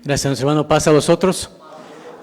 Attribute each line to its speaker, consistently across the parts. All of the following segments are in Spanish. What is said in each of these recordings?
Speaker 1: Gracias, hermano. Paz a vosotros.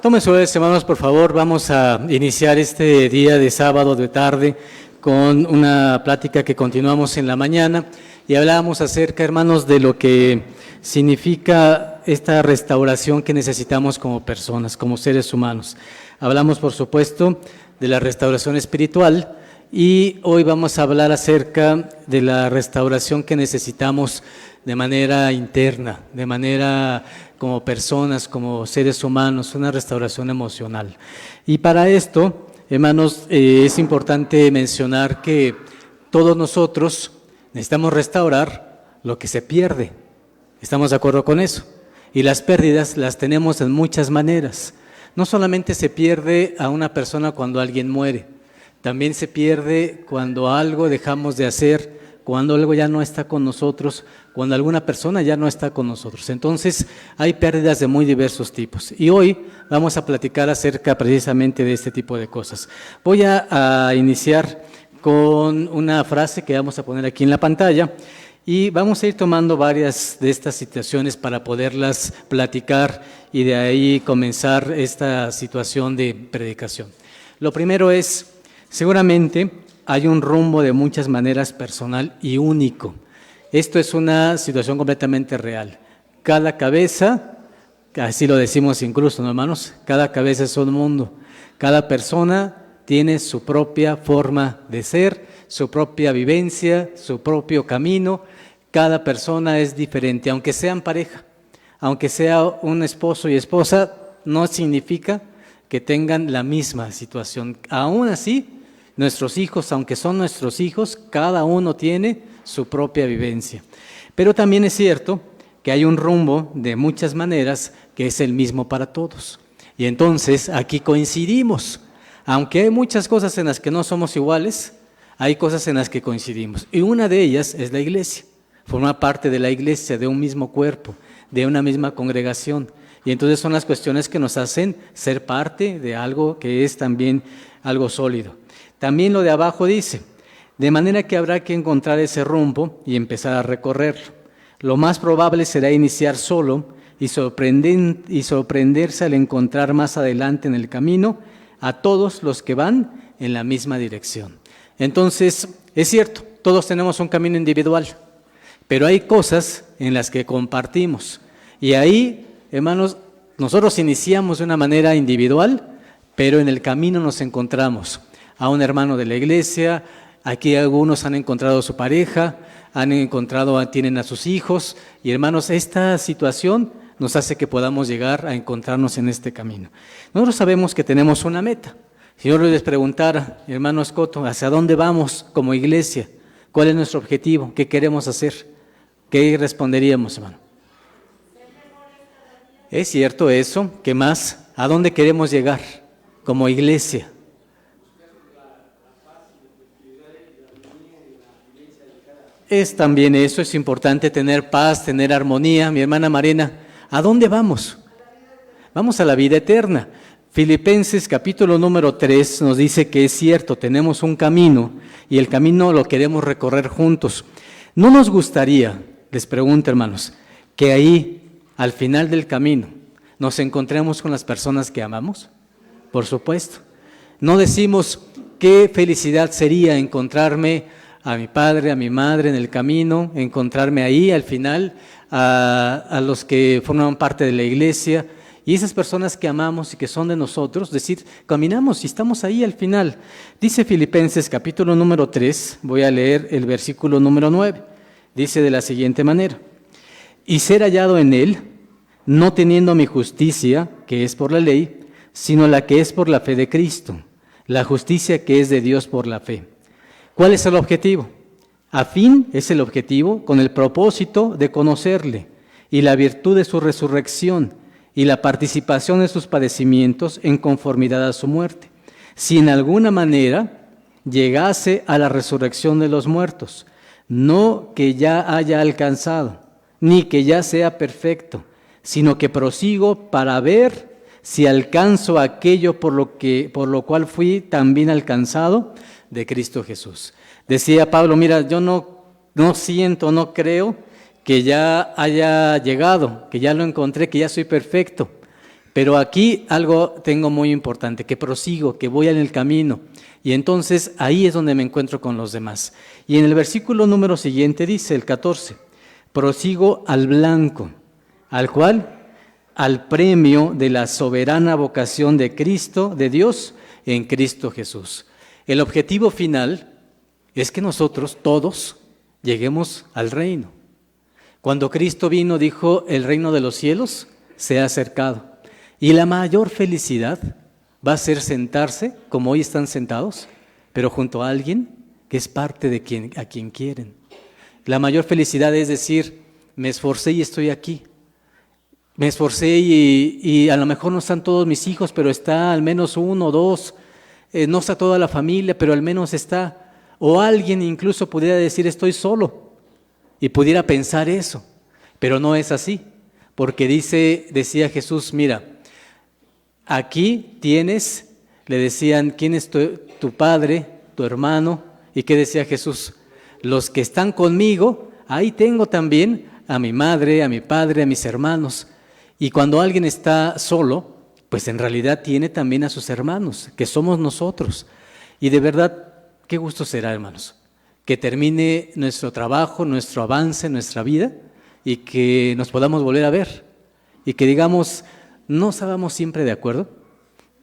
Speaker 1: Tomen sus lugares, hermanos, por favor. Vamos a iniciar este día de sábado de tarde con una plática que continuamos en la mañana y hablábamos acerca, hermanos, de lo que significa esta restauración que necesitamos como personas, como seres humanos. Hablamos, por supuesto, de la restauración espiritual y hoy vamos a hablar acerca de la restauración que necesitamos de manera interna, de manera como personas, como seres humanos, una restauración emocional. Y para esto, hermanos, es importante mencionar que todos nosotros necesitamos restaurar lo que se pierde. ¿Estamos de acuerdo con eso? Y las pérdidas las tenemos en muchas maneras. No solamente se pierde a una persona cuando alguien muere, también se pierde cuando algo dejamos de hacer, cuando algo ya no está con nosotros, cuando alguna persona ya no está con nosotros. Entonces, hay pérdidas de muy diversos tipos. Y hoy vamos a platicar acerca precisamente de este tipo de cosas. Voy a iniciar con una frase que vamos a poner aquí en la pantalla y vamos a ir tomando varias de estas situaciones para poderlas platicar y de ahí comenzar esta situación de predicación. Lo primero es, seguramente, hay un rumbo de muchas maneras personal y único. Esto es una situación completamente real. Cada cabeza, así lo decimos incluso, ¿no, hermanos? Cada cabeza es un mundo. Cada persona tiene su propia forma de ser, su propia vivencia, su propio camino. Cada persona es diferente, aunque sean pareja, aunque sea un esposo y esposa, no significa que tengan la misma situación. Aún así, nuestros hijos, aunque son nuestros hijos, cada uno tiene su propia vivencia. Pero también es cierto que hay un rumbo de muchas maneras que es el mismo para todos. Y entonces aquí coincidimos. Aunque hay muchas cosas en las que no somos iguales, hay cosas en las que coincidimos. Y una de ellas es la iglesia. Forma parte de la iglesia, de un mismo cuerpo, de una misma congregación. Y entonces son las cuestiones que nos hacen ser parte de algo que es también algo sólido. También lo de abajo dice, de manera que habrá que encontrar ese rumbo y empezar a recorrerlo. Lo más probable será iniciar solo y sorprenderse al encontrar más adelante en el camino a todos los que van en la misma dirección. Entonces, es cierto, todos tenemos un camino individual, pero hay cosas en las que compartimos. Y ahí, hermanos, nosotros iniciamos de una manera individual, pero en el camino nos encontramos a un hermano de la iglesia. Aquí algunos han encontrado a su pareja, tienen a sus hijos. Y hermanos, esta situación nos hace que podamos llegar a encontrarnos en este camino. Nosotros sabemos que tenemos una meta. Si yo les preguntara, hermano Escoto, ¿hacia dónde vamos como iglesia? ¿Cuál es nuestro objetivo? ¿Qué queremos hacer? ¿Qué responderíamos, hermano? ¿Es cierto eso? ¿Qué más? ¿A dónde queremos llegar como iglesia? Es también eso, es importante tener paz, tener armonía. Mi hermana Marina, ¿a dónde vamos? Vamos a la vida eterna. Filipenses capítulo número 3 nos dice que es cierto, tenemos un camino y el camino lo queremos recorrer juntos. ¿No nos gustaría, les pregunto hermanos, que ahí, al final del camino, nos encontremos con las personas que amamos? Por supuesto. No decimos qué felicidad sería encontrarme a mi padre, a mi madre en el camino, encontrarme ahí al final, a los que forman parte de la iglesia, y esas personas que amamos y que son de nosotros, decir, caminamos y estamos ahí al final. Dice Filipenses capítulo número 3, voy a leer el versículo número 9, dice de la siguiente manera, y ser hallado en él, no teniendo mi justicia, que es por la ley, sino la que es por la fe de Cristo, la justicia que es de Dios por la fe. ¿Cuál es el objetivo? A fin es el objetivo con el propósito de conocerle y la virtud de su resurrección y la participación de sus padecimientos en conformidad a su muerte, si en alguna manera llegase a la resurrección de los muertos, no que ya haya alcanzado, ni que ya sea perfecto, sino que prosigo para ver si alcanzo aquello por lo cual fui también alcanzado de Cristo Jesús. Decía Pablo, mira, yo no siento, no creo que ya haya llegado, que ya lo encontré, que ya soy perfecto. Pero aquí algo tengo muy importante, que prosigo, que voy en el camino. Y entonces ahí es donde me encuentro con los demás. Y en el versículo número siguiente dice, el 14, prosigo al blanco, ¿al cual? Al premio de la soberana vocación de Cristo, de Dios, en Cristo Jesús. El objetivo final es que nosotros todos lleguemos al reino. Cuando Cristo vino, dijo, el reino de los cielos se ha acercado. Y la mayor felicidad va a ser sentarse, como hoy están sentados, pero junto a alguien que es parte de a quien quieren. La mayor felicidad es decir, me esforcé y estoy aquí. Me esforcé y a lo mejor no están todos mis hijos, pero está al menos uno o dos. No está toda la familia, pero al menos está. O alguien incluso pudiera decir, estoy solo. Y pudiera pensar eso. Pero no es así. Porque decía Jesús, mira, aquí tienes, le decían, ¿quién es tu padre, tu hermano? ¿Y qué decía Jesús? Los que están conmigo, ahí tengo también a mi madre, a mi padre, a mis hermanos. Y cuando alguien está solo, pues en realidad tiene también a sus hermanos, que somos nosotros. Y de verdad, qué gusto será, hermanos, que termine nuestro trabajo, nuestro avance, nuestra vida, y que nos podamos volver a ver. Y que digamos, no estábamos siempre de acuerdo,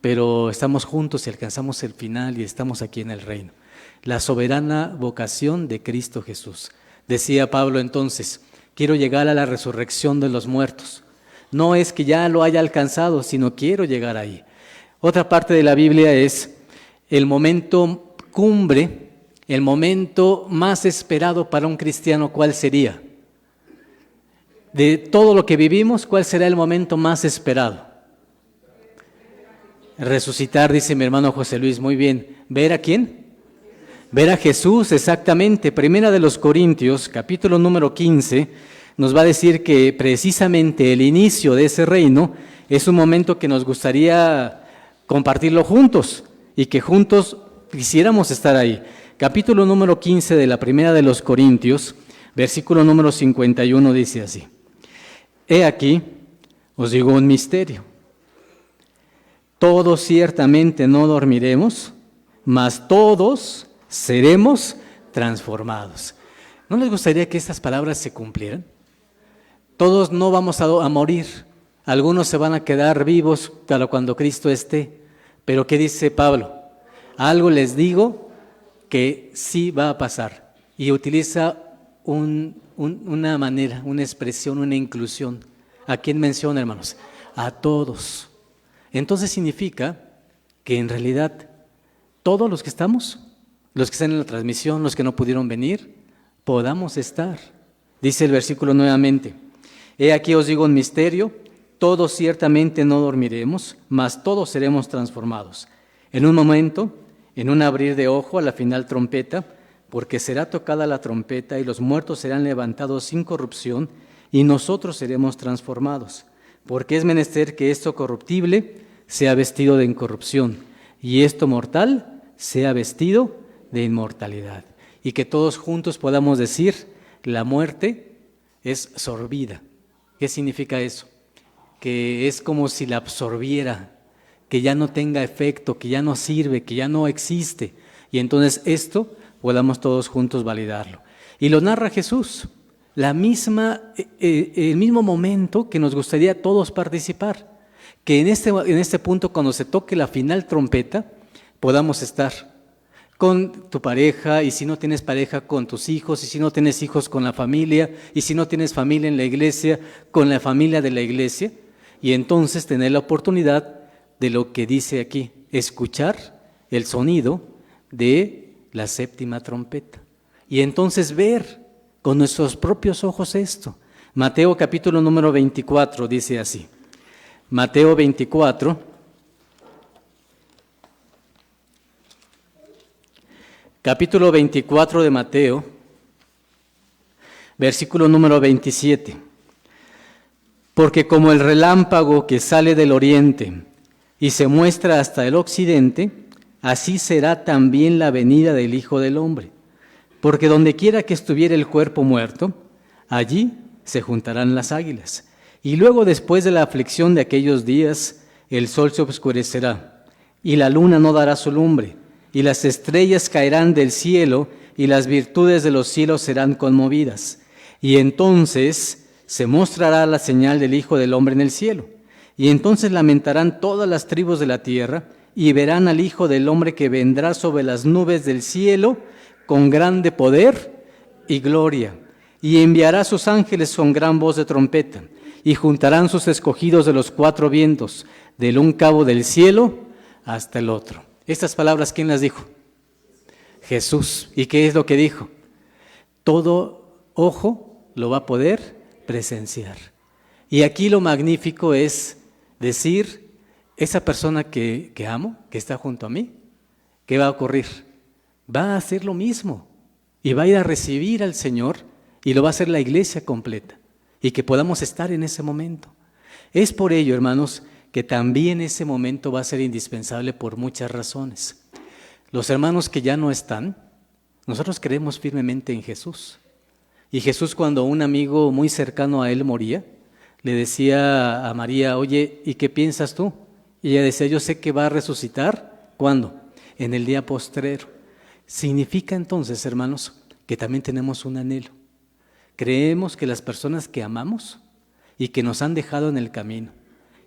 Speaker 1: pero estamos juntos y alcanzamos el final y estamos aquí en el reino. La soberana vocación de Cristo Jesús. Decía Pablo entonces, quiero llegar a la resurrección de los muertos. No es que ya lo haya alcanzado, sino quiero llegar ahí. Otra parte de la Biblia es el momento cumbre, el momento más esperado para un cristiano, ¿cuál sería? De todo lo que vivimos, ¿cuál será el momento más esperado? Resucitar, dice mi hermano José Luis, muy bien. ¿Ver a quién? Ver a Jesús, exactamente. Primera de los Corintios, capítulo número 15, nos va a decir que precisamente el inicio de ese reino es un momento que nos gustaría compartirlo juntos y que juntos quisiéramos estar ahí. Capítulo número 15 de la Primera de los Corintios, versículo número 51 dice así. He aquí, os digo un misterio. Todos ciertamente no dormiremos, mas todos seremos transformados. ¿No les gustaría que estas palabras se cumplieran? Todos no vamos a morir, algunos se van a quedar vivos para cuando Cristo esté. Pero ¿qué dice Pablo? Algo les digo que sí va a pasar. Y utiliza una manera, una expresión, una inclusión. ¿A quién menciona, hermanos? A todos. Entonces significa que en realidad todos los que estamos, los que están en la transmisión, los que no pudieron venir, podamos estar. Dice el versículo nuevamente. He aquí os digo un misterio, todos ciertamente no dormiremos, mas todos seremos transformados. En un momento, en un abrir de ojo a la final trompeta, porque será tocada la trompeta y los muertos serán levantados sin corrupción y nosotros seremos transformados. Porque es menester que esto corruptible sea vestido de incorrupción y esto mortal sea vestido de inmortalidad. Y que todos juntos podamos decir, la muerte es sorbida. ¿Qué significa eso? Que es como si la absorbiera, que ya no tenga efecto, que ya no sirve, que ya no existe. Y entonces esto podamos todos juntos validarlo. Y lo narra Jesús, el mismo momento que nos gustaría a todos participar. Que en este punto, cuando se toque la final trompeta, podamos estar con tu pareja, y si no tienes pareja, con tus hijos, y si no tienes hijos, con la familia, y si no tienes familia en la iglesia, con la familia de la iglesia, y entonces tener la oportunidad de lo que dice aquí, escuchar el sonido de la séptima trompeta, y entonces ver con nuestros propios ojos esto. Mateo capítulo número 24 dice así, Mateo 24, capítulo 24 de Mateo, versículo número 27. Porque como el relámpago que sale del oriente y se muestra hasta el occidente, así será también la venida del Hijo del Hombre. Porque donde quiera que estuviera el cuerpo muerto, allí se juntarán las águilas. Y luego, después de la aflicción de aquellos días, el sol se oscurecerá, y la luna no dará su lumbre, y las estrellas caerán del cielo, y las virtudes de los cielos serán conmovidas. Y entonces se mostrará la señal del Hijo del Hombre en el cielo. Y entonces lamentarán todas las tribus de la tierra, y verán al Hijo del Hombre que vendrá sobre las nubes del cielo con grande poder y gloria. Y enviará a sus ángeles con gran voz de trompeta, y juntarán sus escogidos de los cuatro vientos, del un cabo del cielo hasta el otro. Estas palabras, ¿quién las dijo? Jesús. ¿Y qué es lo que dijo? Todo ojo lo va a poder presenciar. Y aquí lo magnífico es decir, esa persona que amo, que está junto a mí, ¿qué va a ocurrir? Va a hacer lo mismo y va a ir a recibir al Señor y lo va a hacer la iglesia completa y que podamos estar en ese momento. Es por ello, hermanos, que también ese momento va a ser indispensable por muchas razones. Los hermanos que ya no están, nosotros creemos firmemente en Jesús. Y Jesús, cuando un amigo muy cercano a él moría, le decía a María, oye, ¿y qué piensas tú? Y ella decía, yo sé que va a resucitar. ¿Cuándo? En el día postrero. Significa entonces, hermanos, que también tenemos un anhelo. Creemos que las personas que amamos y que nos han dejado en el camino,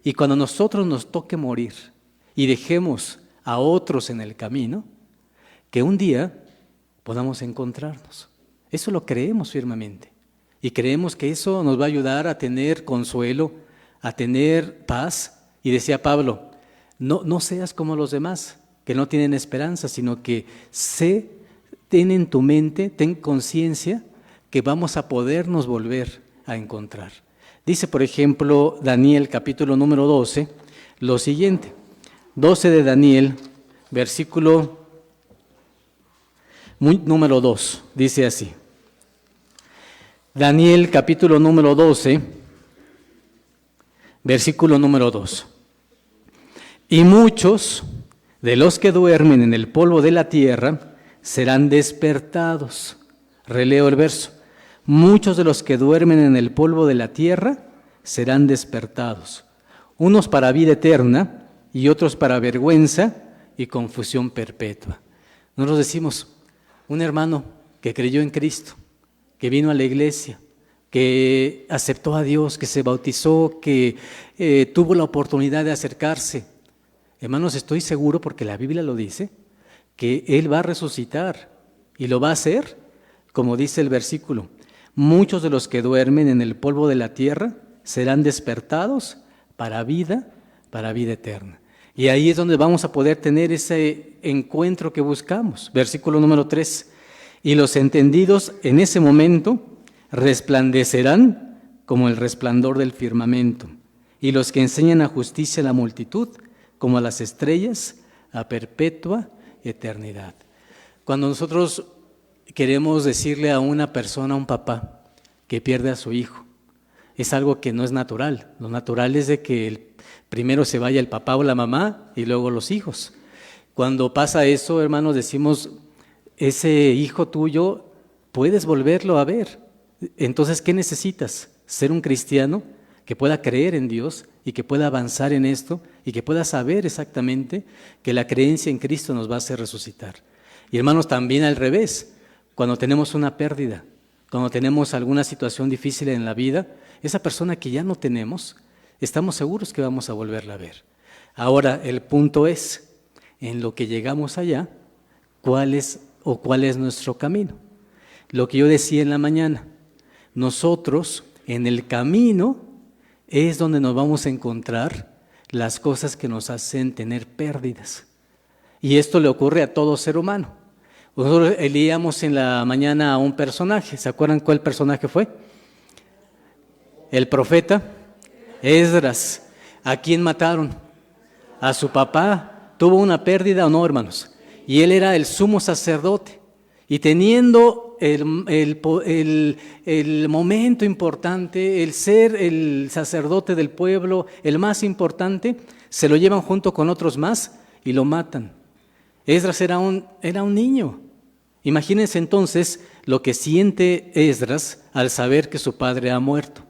Speaker 1: y cuando nosotros nos toque morir y dejemos a otros en el camino, que un día podamos encontrarnos. Eso lo creemos firmemente. Y creemos que eso nos va a ayudar a tener consuelo, a tener paz. Y decía Pablo, no seas como los demás, que no tienen esperanza, sino que ten en tu mente, ten conciencia que vamos a podernos volver a encontrar. Dice, por ejemplo, Daniel, capítulo número 12, lo siguiente. 12 de Daniel, versículo número 2, dice así. Daniel, capítulo número 12, versículo número 2. Y muchos de los que duermen en el polvo de la tierra serán despertados. Releo el verso. Muchos de los que duermen en el polvo de la tierra serán despertados, unos para vida eterna y otros para vergüenza y confusión perpetua. Nosotros decimos, un hermano que creyó en Cristo, que vino a la iglesia, que aceptó a Dios, que se bautizó, que tuvo la oportunidad de acercarse. Hermanos, estoy seguro, porque la Biblia lo dice, que Él va a resucitar y lo va a hacer, como dice el versículo. Muchos de los que duermen en el polvo de la tierra serán despertados para vida eterna. Y ahí es donde vamos a poder tener ese encuentro que buscamos. Versículo número 3. Y los entendidos en ese momento resplandecerán como el resplandor del firmamento, y los que enseñan a justicia a la multitud como a las estrellas a perpetua eternidad. Cuando nosotros queremos decirle a una persona, a un papá, que pierde a su hijo, es algo que no es natural. Lo natural es de que primero se vaya el papá o la mamá y luego los hijos. Cuando pasa eso, hermanos, decimos, ese hijo tuyo puedes volverlo a ver. Entonces, ¿qué necesitas? Ser un cristiano que pueda creer en Dios y que pueda avanzar en esto y que pueda saber exactamente que la creencia en Cristo nos va a hacer resucitar. Y hermanos, también al revés, cuando tenemos una pérdida, cuando tenemos alguna situación difícil en la vida, esa persona que ya no tenemos, estamos seguros que vamos a volverla a ver. Ahora, el punto es, en lo que llegamos allá, ¿cuál es nuestro camino? Lo que yo decía en la mañana, nosotros en el camino es donde nos vamos a encontrar las cosas que nos hacen tener pérdidas. Y esto le ocurre a todo ser humano. Nosotros leíamos en la mañana a un personaje. ¿Se acuerdan cuál personaje fue? El profeta Esdras. ¿A quién mataron? A su papá. ¿Tuvo una pérdida o no, hermanos? Y él era el sumo sacerdote. Y teniendo el momento importante, el ser el sacerdote del pueblo, el más importante, se lo llevan junto con otros más y lo matan. Esdras era un niño, Imagínense entonces lo que siente Esdras al saber que su padre ha muerto.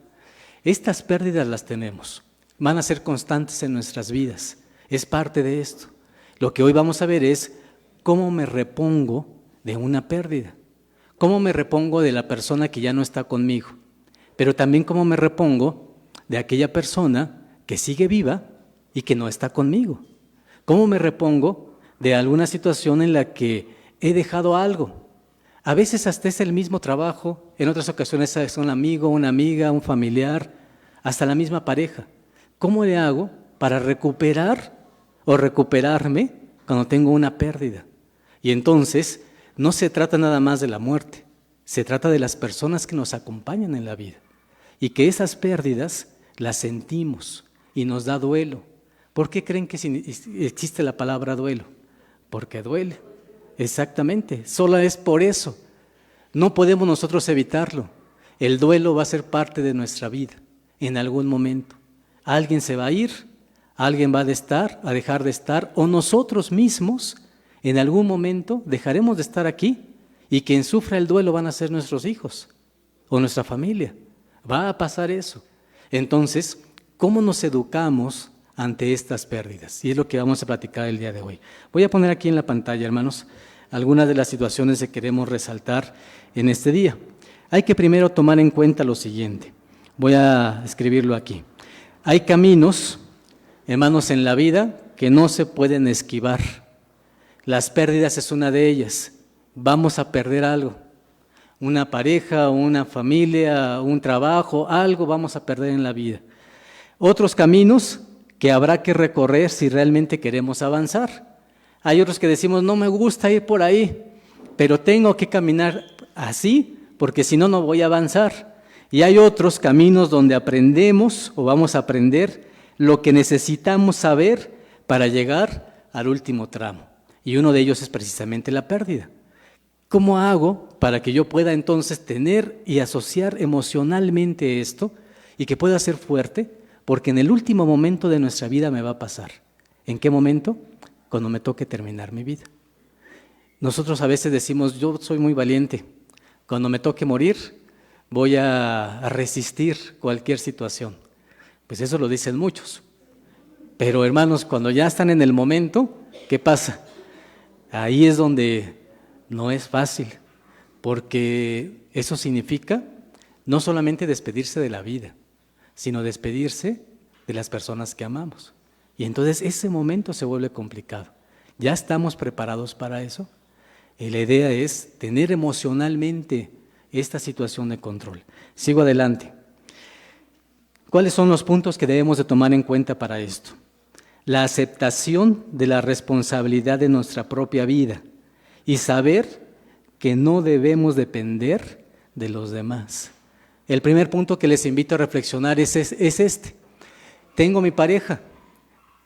Speaker 1: Estas pérdidas las tenemos, van a ser constantes en nuestras vidas, es parte de esto. Lo que hoy vamos a ver es cómo me repongo de una pérdida, cómo me repongo de la persona que ya no está conmigo, pero también cómo me repongo de aquella persona que sigue viva y que no está conmigo. Cómo me repongo de alguna situación en la que he dejado algo. A veces hasta es el mismo trabajo, en otras ocasiones es un amigo, una amiga, un familiar, hasta la misma pareja. ¿Cómo le hago para recuperar o recuperarme cuando tengo una pérdida? Y entonces no se trata nada más de la muerte, se trata de las personas que nos acompañan en la vida y que esas pérdidas las sentimos y nos da duelo. ¿Por qué creen que existe la palabra duelo? Porque duele. Exactamente, solo es por eso. No podemos nosotros evitarlo. El duelo va a ser parte de nuestra vida en algún momento. Alguien se va a ir, alguien va a dejar de estar, o nosotros mismos en algún momento dejaremos de estar aquí y quien sufra el duelo van a ser nuestros hijos o nuestra familia. Va a pasar eso. Entonces, ¿cómo nos educamos ante estas pérdidas? Y es lo que vamos a platicar el día de hoy. Voy a poner aquí en la pantalla, hermanos, algunas de las situaciones que queremos resaltar en este día. Hay que primero tomar en cuenta lo siguiente. Voy a escribirlo aquí. Hay caminos, hermanos, en la vida que no se pueden esquivar. Las pérdidas es una de ellas. Vamos a perder algo. Una pareja, una familia, un trabajo, algo vamos a perder en la vida. Otros caminos que habrá que recorrer si realmente queremos avanzar. Hay otros que decimos, no me gusta ir por ahí, pero tengo que caminar así, porque si no, no voy a avanzar. Y hay otros caminos donde aprendemos o vamos a aprender lo que necesitamos saber para llegar al último tramo. Y uno de ellos es precisamente la pérdida. ¿Cómo hago para que yo pueda entonces tener y asociar emocionalmente esto y que pueda ser fuerte? Porque en el último momento de nuestra vida me va a pasar. ¿En qué momento? Cuando me toque terminar mi vida. Nosotros a veces decimos, yo soy muy valiente. Cuando me toque morir, voy a resistir cualquier situación. Pues eso lo dicen muchos. Pero hermanos, cuando ya están en el momento, ¿qué pasa? Ahí es donde no es fácil, porque eso significa no solamente despedirse de la vida, sino despedirse de las personas que amamos. Y entonces ese momento se vuelve complicado. ¿Ya estamos preparados para eso? Y la idea es tener emocionalmente esta situación de control. Sigo adelante. ¿Cuáles son los puntos que debemos de tomar en cuenta para esto? La aceptación de la responsabilidad de nuestra propia vida y saber que no debemos depender de los demás. El primer punto que les invito a reflexionar es este. Tengo mi pareja,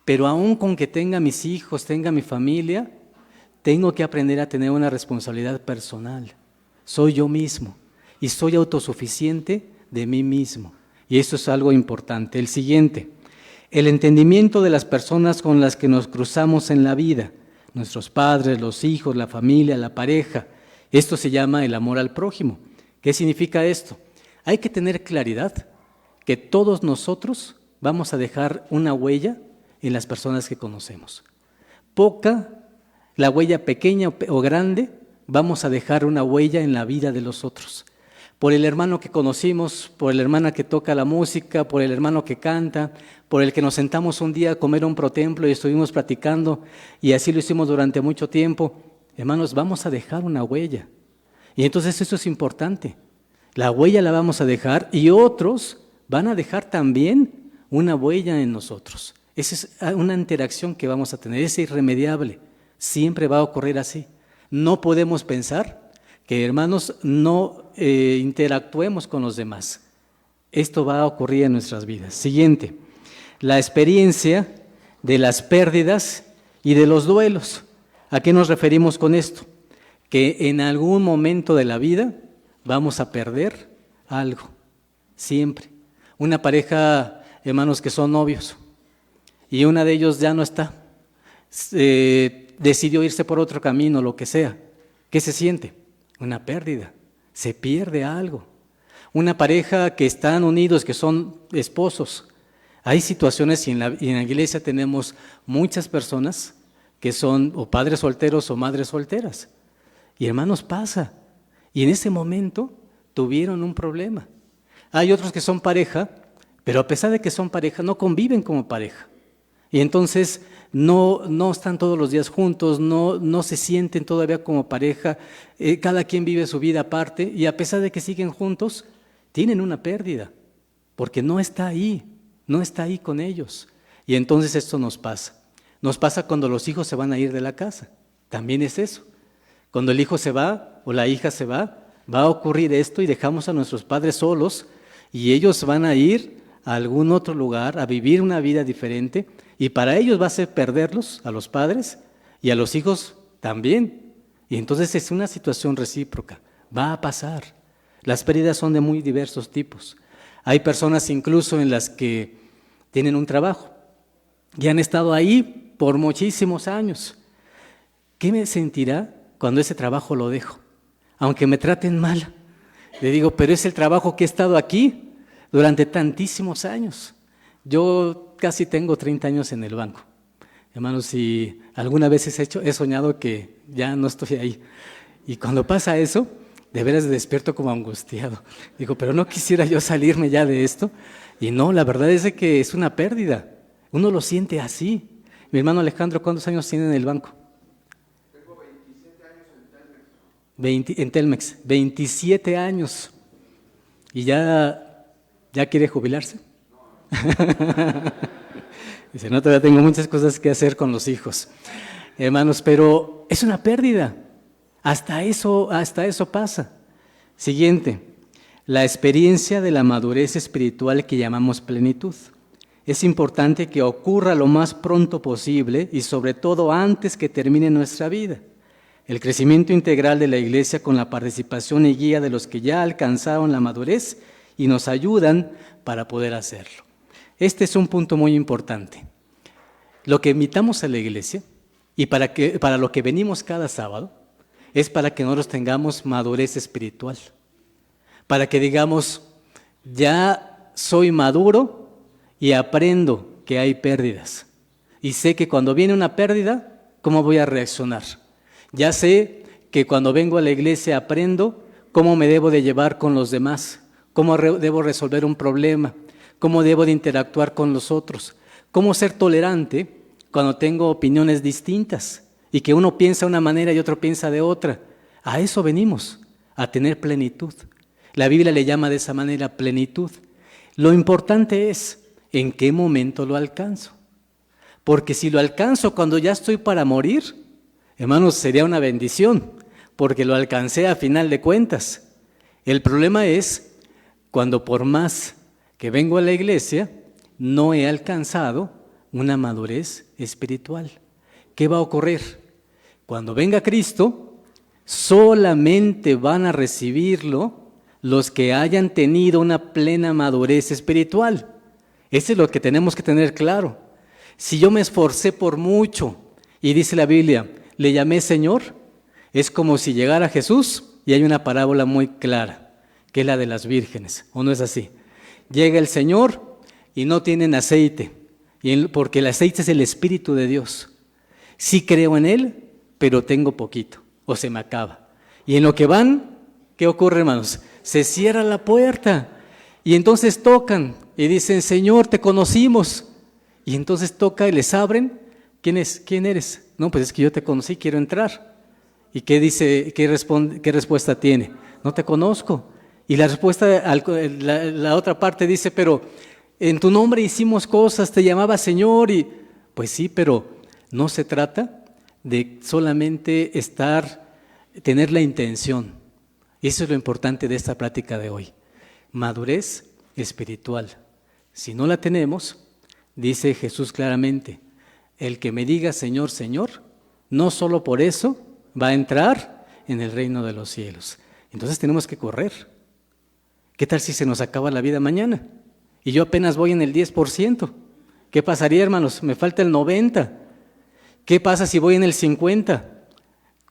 Speaker 1: pero aún con que tenga mis hijos, tenga mi familia, tengo que aprender a tener una responsabilidad personal. Soy yo mismo y soy autosuficiente de mí mismo. Y eso es algo importante. El siguiente, el entendimiento de las personas con las que nos cruzamos en la vida, nuestros padres, los hijos, la familia, la pareja. Esto se llama el amor al prójimo. ¿Qué significa esto? Hay que tener claridad que todos nosotros vamos a dejar una huella en las personas que conocemos. Poca, la huella pequeña o grande, vamos a dejar una huella en la vida de los otros. Por el hermano que conocimos, por el hermano que toca la música, por el hermano que canta, por el que nos sentamos un día a comer a un protemplo y estuvimos platicando y así lo hicimos durante mucho tiempo. Hermanos, vamos a dejar una huella. Y entonces eso es importante. La huella la vamos a dejar y otros van a dejar también una huella en nosotros. Esa es una interacción que vamos a tener, es irremediable. Siempre va a ocurrir así. No podemos pensar que, hermanos, no interactuemos con los demás. Esto va a ocurrir en nuestras vidas. Siguiente, la experiencia de las pérdidas y de los duelos. ¿A qué nos referimos con esto? Que en algún momento de la vida vamos a perder algo, siempre. Una pareja, hermanos, que son novios y una de ellos ya no está, decidió irse por otro camino, lo que sea. ¿Qué se siente? Una pérdida, se pierde algo. Una pareja que están unidos, que son esposos. Hay situaciones, y en la iglesia tenemos muchas personas que son o padres solteros o madres solteras. Y hermanos, pasa. Y en ese momento tuvieron un problema. Hay otros que son pareja, pero a pesar de que son pareja, no conviven como pareja. Y entonces no están todos los días juntos, no se sienten todavía como pareja, cada quien vive su vida aparte, y a pesar de que siguen juntos, tienen una pérdida, porque no está ahí con ellos. Y entonces esto nos pasa. Nos pasa cuando los hijos se van a ir de la casa, también es eso. Cuando el hijo se va o la hija se va a ocurrir esto y dejamos a nuestros padres solos y ellos van a ir a algún otro lugar a vivir una vida diferente y para ellos va a ser perderlos, a los padres y a los hijos también. Y entonces es una situación recíproca, va a pasar. Las pérdidas son de muy diversos tipos. Hay personas incluso en las que tienen un trabajo y han estado ahí por muchísimos años. ¿Qué me sentirá cuando ese trabajo lo dejo? Aunque me traten mal, le digo, pero es el trabajo que he estado aquí durante tantísimos años. Yo casi tengo 30 años en el banco. Hermanos, si alguna vez he soñado que ya no estoy ahí. Y cuando pasa eso, de veras despierto como angustiado. Digo, pero no quisiera yo salirme ya de esto. Y no, la verdad es que es una pérdida. Uno lo siente así. Mi hermano Alejandro, ¿cuántos años tiene en el banco?
Speaker 2: Tengo 27 años en Telmex.
Speaker 1: En Telmex, 27 años. ¿Y ya quiere jubilarse? Dice, no, todavía tengo muchas cosas que hacer con los hijos. Hermanos, pero es una pérdida. Hasta eso pasa. Siguiente, la experiencia de la madurez espiritual que llamamos plenitud. Es importante que ocurra lo más pronto posible y sobre todo antes que termine nuestra vida. El crecimiento integral de la Iglesia con la participación y guía de los que ya alcanzaron la madurez y nos ayudan para poder hacerlo. Este es un punto muy importante. Lo que invitamos a la Iglesia y para lo que venimos cada sábado es para que nosotros tengamos madurez espiritual. Para que digamos, ya soy maduro y aprendo que hay pérdidas. Y sé que cuando viene una pérdida, ¿cómo voy a reaccionar? Ya sé que cuando vengo a la iglesia aprendo cómo me debo de llevar con los demás, cómo debo resolver un problema, cómo debo de interactuar con los otros, cómo ser tolerante cuando tengo opiniones distintas y que uno piensa de una manera y otro piensa de otra. A eso venimos, a tener plenitud. La Biblia le llama de esa manera plenitud. Lo importante es en qué momento lo alcanzo. Porque si lo alcanzo cuando ya estoy para morir, hermanos, sería una bendición, porque lo alcancé a final de cuentas. El problema es cuando por más que vengo a la iglesia, no he alcanzado una madurez espiritual. ¿Qué va a ocurrir? Cuando venga Cristo, solamente van a recibirlo los que hayan tenido una plena madurez espiritual. Eso es lo que tenemos que tener claro. Si yo me esforcé por mucho, y dice la Biblia, le llamé Señor, es como si llegara Jesús, y hay una parábola muy clara, que es la de las vírgenes, ¿o no es así? Llega el Señor y no tienen aceite, porque el aceite es el Espíritu de Dios. Sí creo en Él, pero tengo poquito, o se me acaba. Y en lo que van, ¿qué ocurre, hermanos? Se cierra la puerta, y entonces tocan, y dicen, Señor, te conocimos. Y entonces toca y les abren. ¿Quién eres? No, pues es que yo te conocí, quiero entrar. ¿Y qué dice? ¿Qué respuesta tiene? No te conozco. Y la respuesta, la otra parte dice, pero en tu nombre hicimos cosas, te llamaba Señor. Y pues sí, pero no se trata de solamente tener la intención. Eso es lo importante de esta plática de hoy. Madurez espiritual. Si no la tenemos, dice Jesús claramente, el que me diga Señor, Señor, no solo por eso va a entrar en el reino de los cielos. Entonces tenemos que correr. ¿Qué tal si se nos acaba la vida mañana? Y yo apenas voy en el 10%. ¿Qué pasaría, hermanos? Me falta el 90%. ¿Qué pasa si voy en el 50%?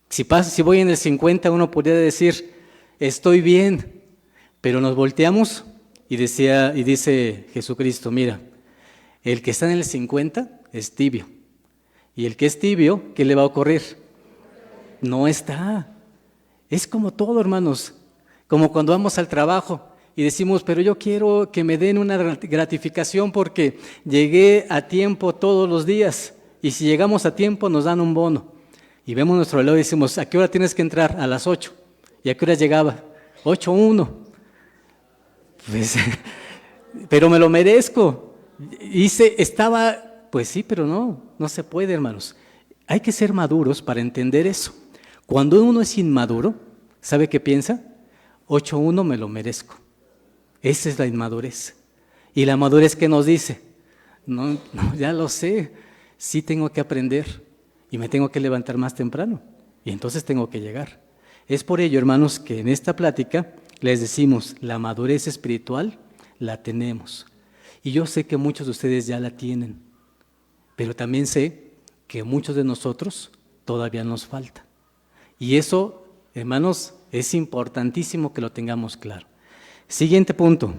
Speaker 1: Si voy en el 50, uno podría decir, estoy bien, pero nos volteamos y dice Jesucristo, mira, el que está en el 50 es tibio, y el que es tibio, ¿qué le va a ocurrir? No está. Es como todo, hermanos, como cuando vamos al trabajo y decimos, pero yo quiero que me den una gratificación porque llegué a tiempo todos los días, y si llegamos a tiempo nos dan un bono. Y vemos nuestro reloj y decimos, ¿a qué hora tienes que entrar? A las 8. ¿Y a qué hora llegaba? 8:01. Pues, pero me lo merezco. Pues sí, pero no se puede, hermanos. Hay que ser maduros para entender eso. Cuando uno es inmaduro, ¿sabe qué piensa? 8:01 me lo merezco. Esa es la inmadurez. Y la madurez, ¿qué nos dice? No, ya lo sé, sí tengo que aprender y me tengo que levantar más temprano y entonces tengo que llegar. Es por ello, hermanos, que en esta plática les decimos, la madurez espiritual la tenemos. Y yo sé que muchos de ustedes ya la tienen, pero también sé que muchos de nosotros todavía nos falta. Y eso, hermanos, es importantísimo que lo tengamos claro. Siguiente punto.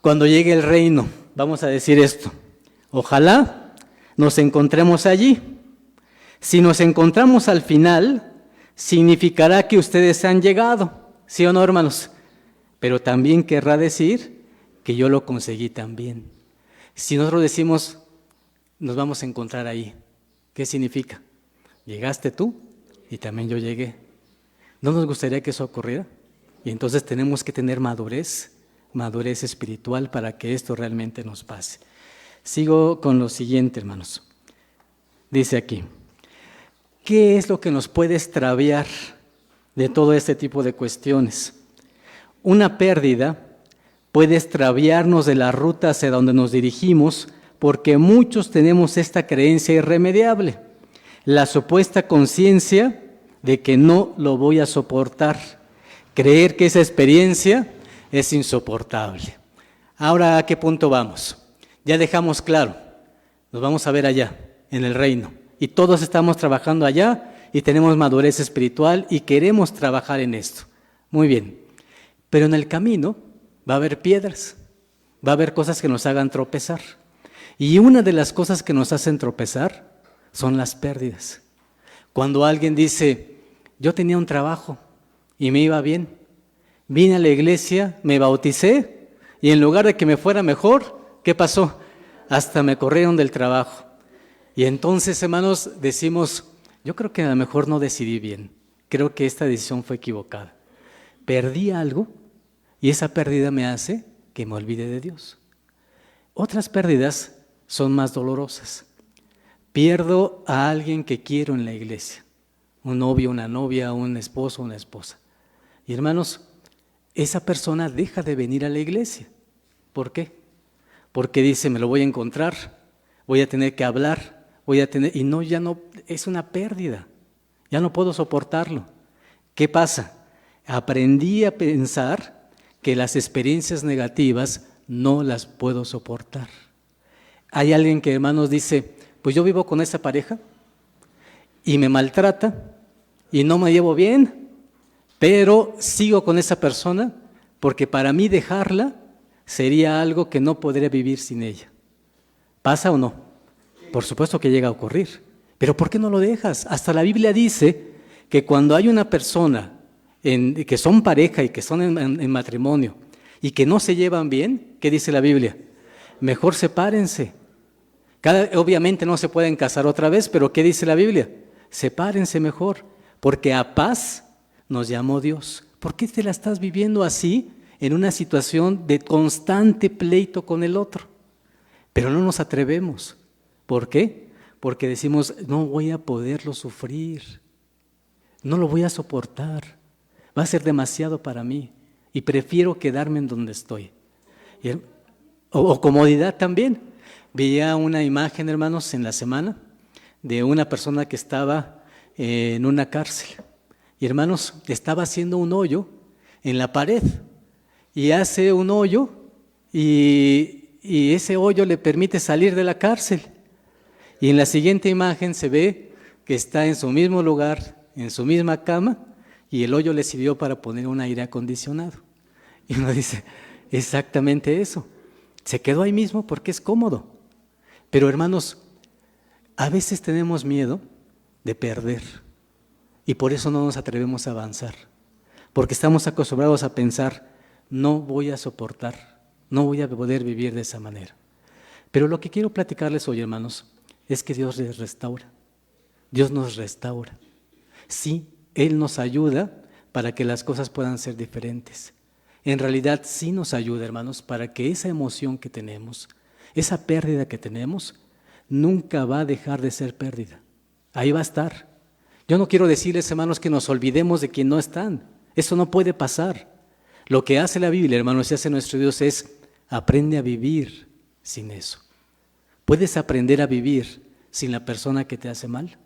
Speaker 1: Cuando llegue el reino, vamos a decir esto. Ojalá nos encontremos allí. Si nos encontramos al final, significará que ustedes han llegado, ¿sí o no, hermanos? Pero también querrá decir que yo lo conseguí también. Si nosotros decimos, nos vamos a encontrar ahí, ¿qué significa? Llegaste tú y también yo llegué. ¿No nos gustaría que eso ocurriera? Y entonces tenemos que tener madurez espiritual para que esto realmente nos pase. Sigo con lo siguiente, hermanos. Dice aquí, ¿qué es lo que nos puede extraviar de todo este tipo de cuestiones? Una pérdida puede extraviarnos de la ruta hacia donde nos dirigimos porque muchos tenemos esta creencia irremediable, la supuesta conciencia de que no lo voy a soportar, creer que esa experiencia es insoportable. Ahora, ¿a qué punto vamos? Ya dejamos claro, nos vamos a ver allá, en el reino, y todos estamos trabajando allá y tenemos madurez espiritual y queremos trabajar en esto. Muy bien, pero en el camino va a haber piedras, va a haber cosas que nos hagan tropezar. Y una de las cosas que nos hacen tropezar son las pérdidas. Cuando alguien dice, yo tenía un trabajo y me iba bien, vine a la iglesia, me bauticé y en lugar de que me fuera mejor, ¿qué pasó? Hasta me corrieron del trabajo. Y entonces, hermanos, decimos, yo creo que a lo mejor no decidí bien, creo que esta decisión fue equivocada. Perdí algo y esa pérdida me hace que me olvide de Dios. Otras pérdidas son más dolorosas. Pierdo a alguien que quiero en la iglesia, un novio, una novia, un esposo, una esposa. Y hermanos, esa persona deja de venir a la iglesia. ¿Por qué? Porque dice, me lo voy a encontrar, voy a tener que hablar, ya no, es una pérdida, ya no puedo soportarlo. ¿Qué pasa? Aprendí a pensar que las experiencias negativas no las puedo soportar. Hay alguien que, hermanos, dice, pues yo vivo con esa pareja y me maltrata y no me llevo bien, pero sigo con esa persona porque para mí dejarla sería algo que no podría vivir sin ella. ¿Pasa o no? Por supuesto que llega a ocurrir. Pero ¿por qué no lo dejas? Hasta la Biblia dice que cuando hay una persona que son pareja y que son en matrimonio y que no se llevan bien, ¿qué dice la Biblia? Mejor sepárense. Obviamente no se pueden casar otra vez, pero ¿qué dice la Biblia? Sepárense mejor, porque a paz nos llamó Dios. ¿Por qué te la estás viviendo así en una situación de constante pleito con el otro? Pero no nos atrevemos. ¿Por qué? Porque decimos, no voy a poderlo sufrir, no lo voy a soportar, va a ser demasiado para mí y prefiero quedarme en donde estoy. O comodidad también. Veía una imagen, hermanos, en la semana de una persona que estaba en una cárcel. Y hermanos, estaba haciendo un hoyo en la pared y hace un hoyo y ese hoyo le permite salir de la cárcel. Y en la siguiente imagen se ve que está en su mismo lugar, en su misma cama, y el hoyo le sirvió para poner un aire acondicionado. Y uno dice, exactamente eso. Se quedó ahí mismo porque es cómodo. Pero hermanos, a veces tenemos miedo de perder y por eso no nos atrevemos a avanzar. Porque estamos acostumbrados a pensar, no voy a soportar, no voy a poder vivir de esa manera. Pero lo que quiero platicarles hoy, hermanos, es que Dios les restaura. Dios nos restaura. Sí, Él nos ayuda para que las cosas puedan ser diferentes. En realidad sí nos ayuda, hermanos, para que esa emoción que tenemos, esa pérdida que tenemos, nunca va a dejar de ser pérdida. Ahí va a estar. Yo no quiero decirles, hermanos, que nos olvidemos de quien no están. Eso no puede pasar. Lo que hace la Biblia, hermanos, y hace nuestro Dios es, aprende a vivir sin eso. ¿Puedes aprender a vivir sin la persona que te hace mal?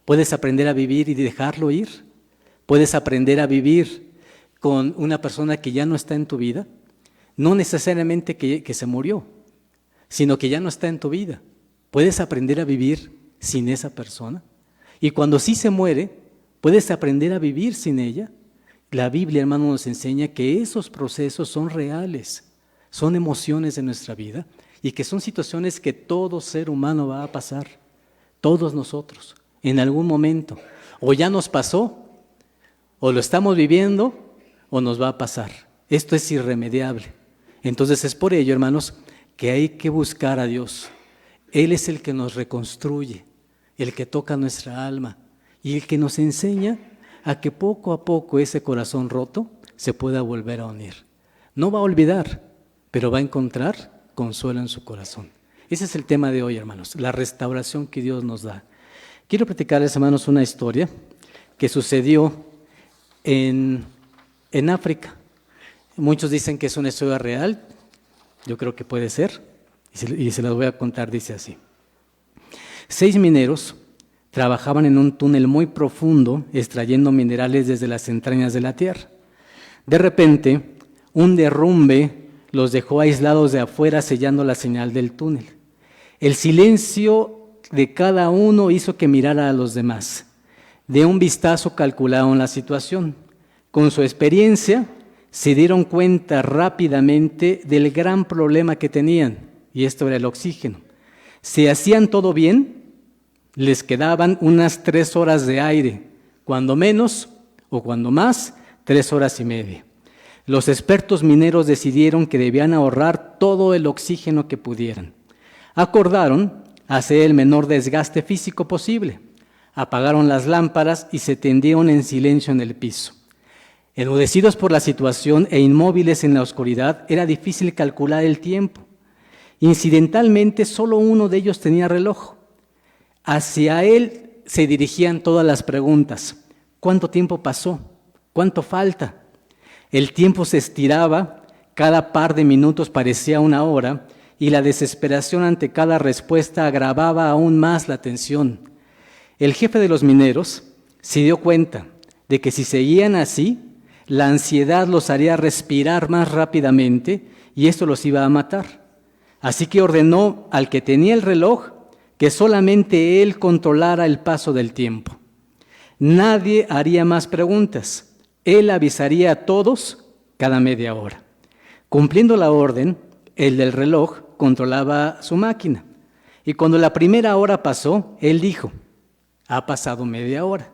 Speaker 1: ¿Puedes aprender a vivir y dejarlo ir? ¿Puedes aprender a vivir con una persona que ya no está en tu vida? No necesariamente que se murió, sino que ya no está en tu vida. ¿Puedes aprender a vivir sin esa persona? Y cuando sí se muere, ¿puedes aprender a vivir sin ella? La Biblia, hermano, nos enseña que esos procesos son reales, son emociones de nuestra vida y que son situaciones que todo ser humano va a pasar, todos nosotros, en algún momento. O ya nos pasó, o lo estamos viviendo, o nos va a pasar. Esto es irremediable. Entonces es por ello, hermanos, que hay que buscar a Dios. Él es el que nos reconstruye, el que toca nuestra alma y el que nos enseña a que poco a poco ese corazón roto se pueda volver a unir. No va a olvidar, pero va a encontrar consuelo en su corazón. Ese es el tema de hoy, hermanos, la restauración que Dios nos da. Quiero platicarles, hermanos, una historia que sucedió en África. Muchos dicen que es una historia real, yo creo que puede ser, y se las voy a contar, dice así. 6 mineros trabajaban en un túnel muy profundo extrayendo minerales desde las entrañas de la tierra. De repente, un derrumbe los dejó aislados de afuera, sellando la señal del túnel. El silencio de cada uno hizo que mirara a los demás. De un vistazo calcularon la situación. Con su experiencia, se dieron cuenta rápidamente del gran problema que tenían, y esto era el oxígeno. Si hacían todo bien, les quedaban unas 3 horas de aire, cuando menos o cuando más, 3 horas y media. Los expertos mineros decidieron que debían ahorrar todo el oxígeno que pudieran. Acordaron hacer el menor desgaste físico posible. Apagaron las lámparas y se tendieron en silencio en el piso. Enmudecidos por la situación e inmóviles en la oscuridad, era difícil calcular el tiempo. Incidentalmente, solo uno de ellos tenía reloj. Hacia él se dirigían todas las preguntas. ¿Cuánto tiempo pasó? ¿Cuánto falta? El tiempo se estiraba, cada par de minutos parecía una hora, y la desesperación ante cada respuesta agravaba aún más la tensión. El jefe de los mineros se dio cuenta de que si seguían así, la ansiedad los haría respirar más rápidamente y esto los iba a matar. Así que ordenó al que tenía el reloj que solamente él controlara el paso del tiempo. Nadie haría más preguntas. Él avisaría a todos cada media hora. Cumpliendo la orden, el del reloj controlaba su máquina. Y cuando la primera hora pasó, él dijo, ha pasado media hora.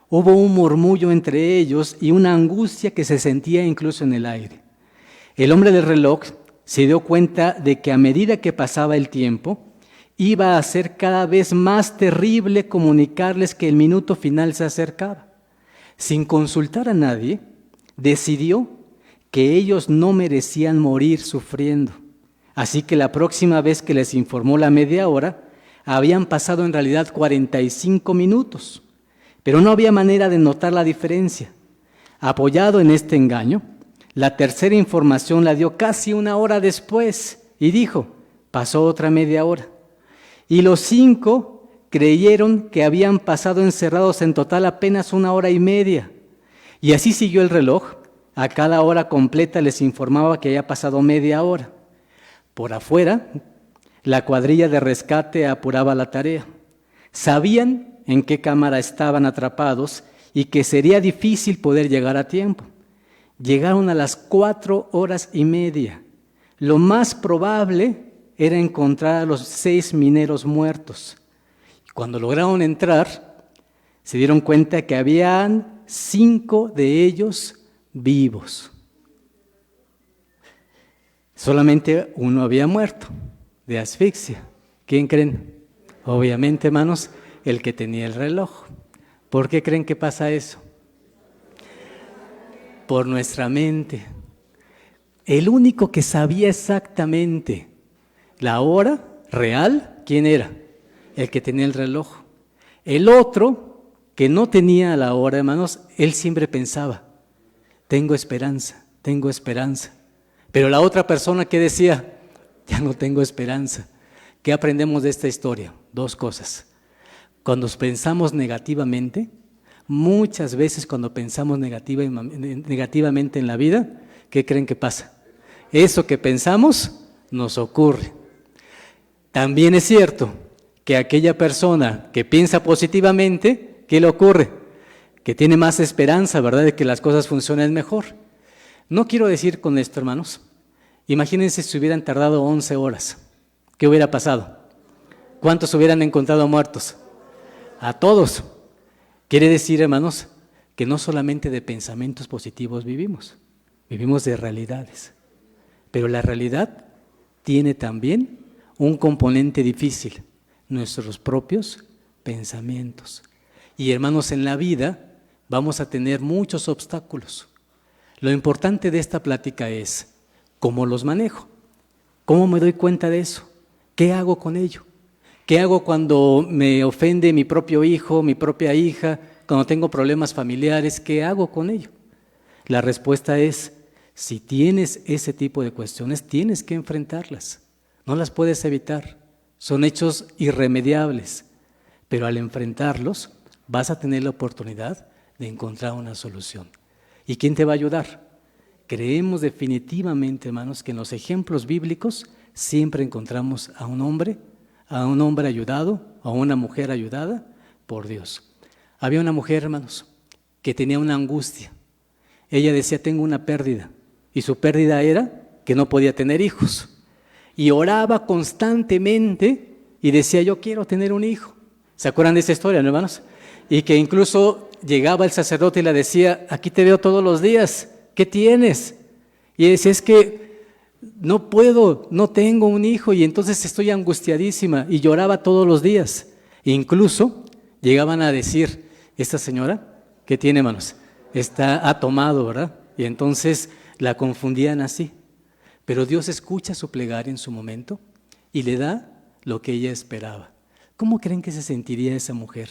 Speaker 1: Hubo un murmullo entre ellos y una angustia que se sentía incluso en el aire. El hombre del reloj se dio cuenta de que a medida que pasaba el tiempo, iba a ser cada vez más terrible comunicarles que el minuto final se acercaba. Sin consultar a nadie, decidió que ellos no merecían morir sufriendo. Así que la próxima vez que les informó la media hora, habían pasado en realidad 45 minutos. Pero no había manera de notar la diferencia. Apoyado en este engaño, la tercera información la dio casi 1 hora después y dijo, pasó otra media hora. Y los 5 creyeron que habían pasado encerrados en total apenas 1 hora y media. Y así siguió el reloj. A cada hora completa les informaba que había pasado media hora. Por afuera, la cuadrilla de rescate apuraba la tarea. Sabían en qué cámara estaban atrapados y que sería difícil poder llegar a tiempo. Llegaron a las 4:30. Lo más probable era encontrar a los 6 mineros muertos. Cuando lograron entrar, se dieron cuenta que habían 5 de ellos vivos. Solamente uno había muerto de asfixia. ¿Quién creen? Obviamente, hermanos, el que tenía el reloj. ¿Por qué creen que pasa eso? Por nuestra mente. El único que sabía exactamente la hora real, ¿quién era? El que tenía el reloj. El otro, que no tenía la hora, hermanos, él siempre pensaba, tengo esperanza, tengo esperanza. Pero la otra persona que decía, ya no tengo esperanza. ¿Qué aprendemos de esta historia? 2 cosas. Cuando pensamos negativamente, muchas veces cuando pensamos negativamente en la vida, ¿qué creen que pasa? Eso que pensamos nos ocurre. También es cierto que aquella persona que piensa positivamente, ¿qué le ocurre? Que tiene más esperanza, ¿verdad?, de que las cosas funcionen mejor. No quiero decir con esto, hermanos, imagínense si hubieran tardado 11 horas. ¿Qué hubiera pasado? ¿Cuántos hubieran encontrado muertos? A todos. Quiere decir, hermanos, que no solamente de pensamientos positivos vivimos de realidades. Pero la realidad tiene también un componente difícil, nuestros propios pensamientos. Y hermanos, en la vida vamos a tener muchos obstáculos. Lo importante de esta plática es cómo los manejo, cómo me doy cuenta de eso, qué hago con ello, qué hago cuando me ofende mi propio hijo, mi propia hija, cuando tengo problemas familiares, ¿qué hago con ello? La respuesta es, si tienes ese tipo de cuestiones, tienes que enfrentarlas, no las puedes evitar, son hechos irremediables, pero al enfrentarlos vas a tener la oportunidad de encontrar una solución. ¿Y quién te va a ayudar? Creemos definitivamente, hermanos, que en los ejemplos bíblicos siempre encontramos a un hombre ayudado, a una mujer ayudada por Dios. Había una mujer, hermanos, que tenía una angustia. Ella decía, tengo una pérdida, y su pérdida era que no podía tener hijos. Y oraba constantemente y decía, yo quiero tener un hijo. ¿Se acuerdan de esa historia, no, hermanos? Y que incluso llegaba el sacerdote y le decía, aquí te veo todos los días, ¿qué tienes? Y decía, es que no puedo, no tengo un hijo y entonces estoy angustiadísima, y lloraba todos los días. Incluso llegaban a decir, esta señora, ¿qué tiene, hermanos? Ha tomado, ¿verdad? Y entonces la confundían así. Pero Dios escucha su plegaria en su momento y le da lo que ella esperaba. ¿Cómo creen que se sentiría esa mujer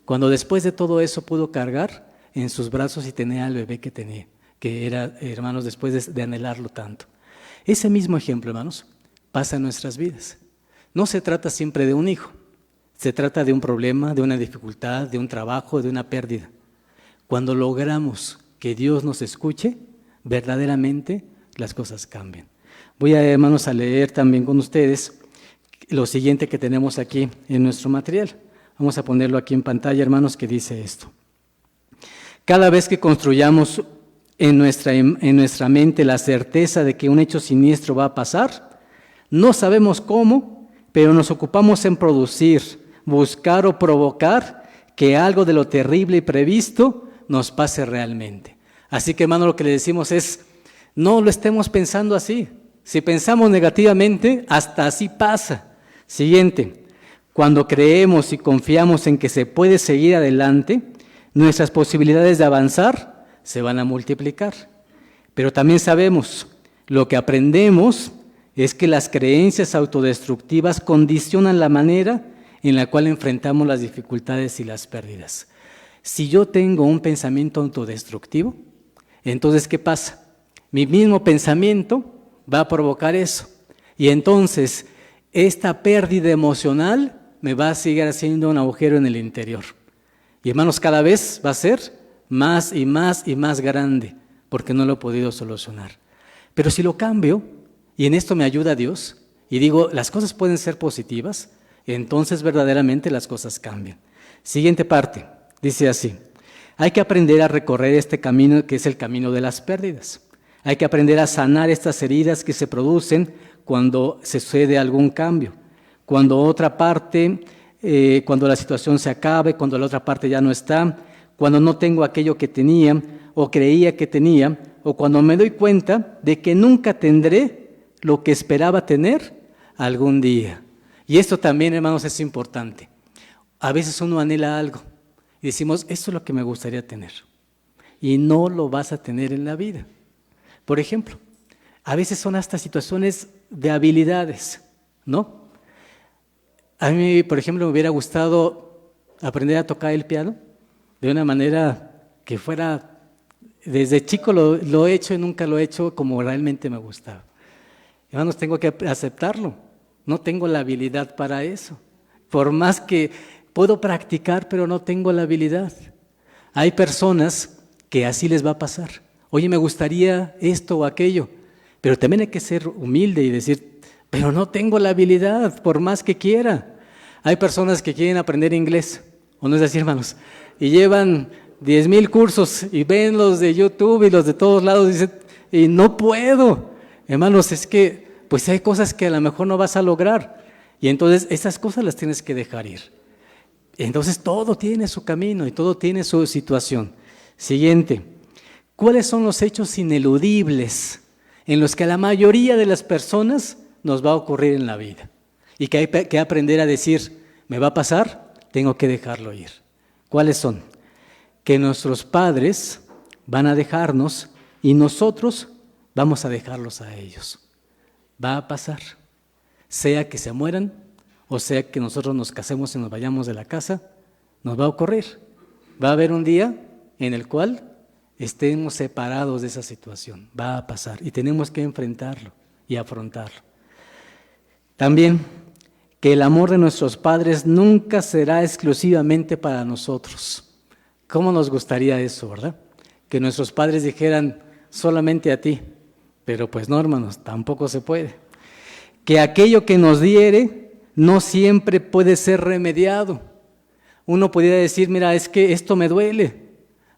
Speaker 1: cuando después de todo eso pudo cargar en sus brazos y tener al bebé que tenía, que era, hermanos, después de anhelarlo tanto? Ese mismo ejemplo, hermanos, pasa en nuestras vidas. No se trata siempre de un hijo, se trata de un problema, de una dificultad, de un trabajo, de una pérdida. Cuando logramos que Dios nos escuche, verdaderamente las cosas cambian. Voy, hermanos, a leer también con ustedes lo siguiente que tenemos aquí en nuestro material. Vamos a ponerlo aquí en pantalla, hermanos, que dice esto. Cada vez que construyamos en nuestra mente la certeza de que un hecho siniestro va a pasar, no sabemos cómo, pero nos ocupamos en producir, buscar o provocar que algo de lo terrible y previsto nos pase realmente. Así que, hermano, lo que le decimos es, no lo estemos pensando así. Si pensamos negativamente, hasta así pasa. Siguiente, cuando creemos y confiamos en que se puede seguir adelante, nuestras posibilidades de avanzar se van a multiplicar. Pero también sabemos, lo que aprendemos es que las creencias autodestructivas condicionan la manera en la cual enfrentamos las dificultades y las pérdidas. Si yo tengo un pensamiento autodestructivo, entonces, ¿qué pasa? Mi mismo pensamiento va a provocar eso. Y entonces, esta pérdida emocional me va a seguir haciendo un agujero en el interior. Y, hermanos, cada vez va a ser más y más y más grande, porque no lo he podido solucionar. Pero si lo cambio, y en esto me ayuda Dios, y digo, las cosas pueden ser positivas, entonces verdaderamente las cosas cambian. Siguiente parte, dice así: hay que aprender a recorrer este camino que es el camino de las pérdidas. Hay que aprender a sanar estas heridas que se producen cuando se sucede algún cambio, cuando otra parte, cuando la situación se acabe, cuando la otra parte ya no está, cuando no tengo aquello que tenía o creía que tenía, o cuando me doy cuenta de que nunca tendré lo que esperaba tener algún día. Y esto también, hermanos, es importante. A veces uno anhela algo y decimos, esto es lo que me gustaría tener. Y no lo vas a tener en la vida. Por ejemplo, a veces son hasta situaciones de habilidades, ¿no? A mí, por ejemplo, me hubiera gustado aprender a tocar el piano de una manera que fuera, desde chico lo he hecho y nunca lo he hecho como realmente me gustaba. Hermanos, tengo que aceptarlo. No tengo la habilidad para eso. Por más que puedo practicar, pero no tengo la habilidad. Hay personas que así les va a pasar. Oye, me gustaría esto o aquello, pero también hay que ser humilde y decir, pero no tengo la habilidad, por más que quiera. Hay personas que quieren aprender inglés, ¿o no es así, hermanos? Y llevan 10,000 cursos y ven los de YouTube y los de todos lados y dicen, y no puedo. Hermanos, es que pues hay cosas que a lo mejor no vas a lograr y entonces esas cosas las tienes que dejar ir. Entonces todo tiene su camino y todo tiene su situación. Siguiente, ¿cuáles son los hechos ineludibles en los que a la mayoría de las personas nos va a ocurrir en la vida? Y que hay que aprender a decir, ¿me va a pasar? Tengo que dejarlo ir. ¿Cuáles son? Que nuestros padres van a dejarnos y nosotros vamos a dejarlos a ellos. Va a pasar, sea que se mueran o sea que nosotros nos casemos y nos vayamos de la casa, nos va a ocurrir. Va a haber un día en el cual estemos separados de esa situación, va a pasar y tenemos que enfrentarlo y afrontarlo. También que el amor de nuestros padres nunca será exclusivamente para nosotros. ¿Cómo nos gustaría eso, verdad? Que nuestros padres dijeran solamente a ti. Pero pues no, hermanos, tampoco se puede. Que aquello que nos diere no siempre puede ser remediado. Uno pudiera decir, mira, es que esto me duele,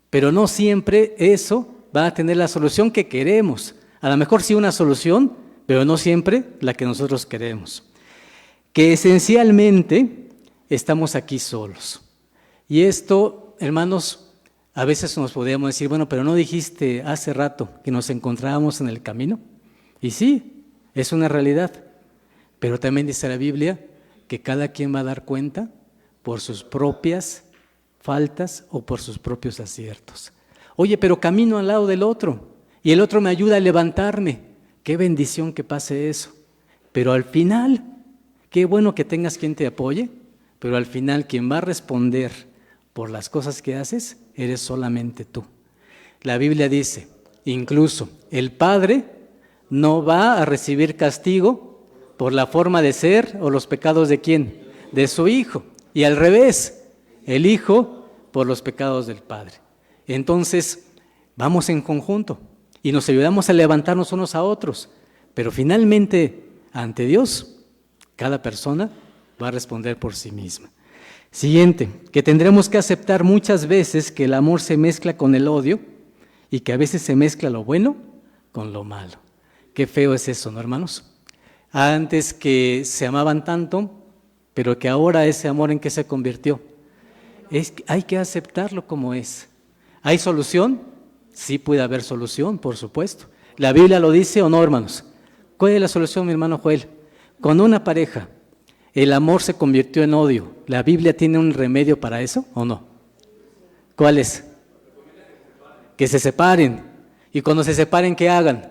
Speaker 1: pero no siempre eso va a tener la solución que queremos. A lo mejor sí una solución, pero no siempre la que nosotros queremos. Que esencialmente estamos aquí solos. Y esto, hermanos, a veces nos podríamos decir, bueno, pero ¿no dijiste hace rato que nos encontrábamos en el camino? Y sí, es una realidad, pero también dice la Biblia que cada quien va a dar cuenta por sus propias faltas o por sus propios aciertos. Oye, pero camino al lado del otro y el otro me ayuda a levantarme. Qué bendición que pase eso. Pero al final, qué bueno que tengas quien te apoye, pero al final quien va a responder por las cosas que haces, eres solamente tú. La Biblia dice, incluso el Padre no va a recibir castigo por la forma de ser o los pecados de ¿quién? De su Hijo. Y al revés, el Hijo por los pecados del Padre. Entonces, vamos en conjunto y nos ayudamos a levantarnos unos a otros. Pero finalmente, ante Dios, cada persona va a responder por sí misma. Siguiente, que tendremos que aceptar muchas veces que el amor se mezcla con el odio y que a veces se mezcla lo bueno con lo malo. Qué feo es eso, ¿no, hermanos? Antes que se amaban tanto, pero que ahora ese amor en qué se convirtió. Hay que aceptarlo como es. ¿Hay solución? Sí puede haber solución, por supuesto. ¿La Biblia lo dice o no, hermanos? ¿Cuál es la solución, mi hermano Joel? Cuando una pareja, el amor se convirtió en odio, ¿la Biblia tiene un remedio para eso o no? ¿Cuál es? Que se separen. Y cuando se separen, ¿qué hagan?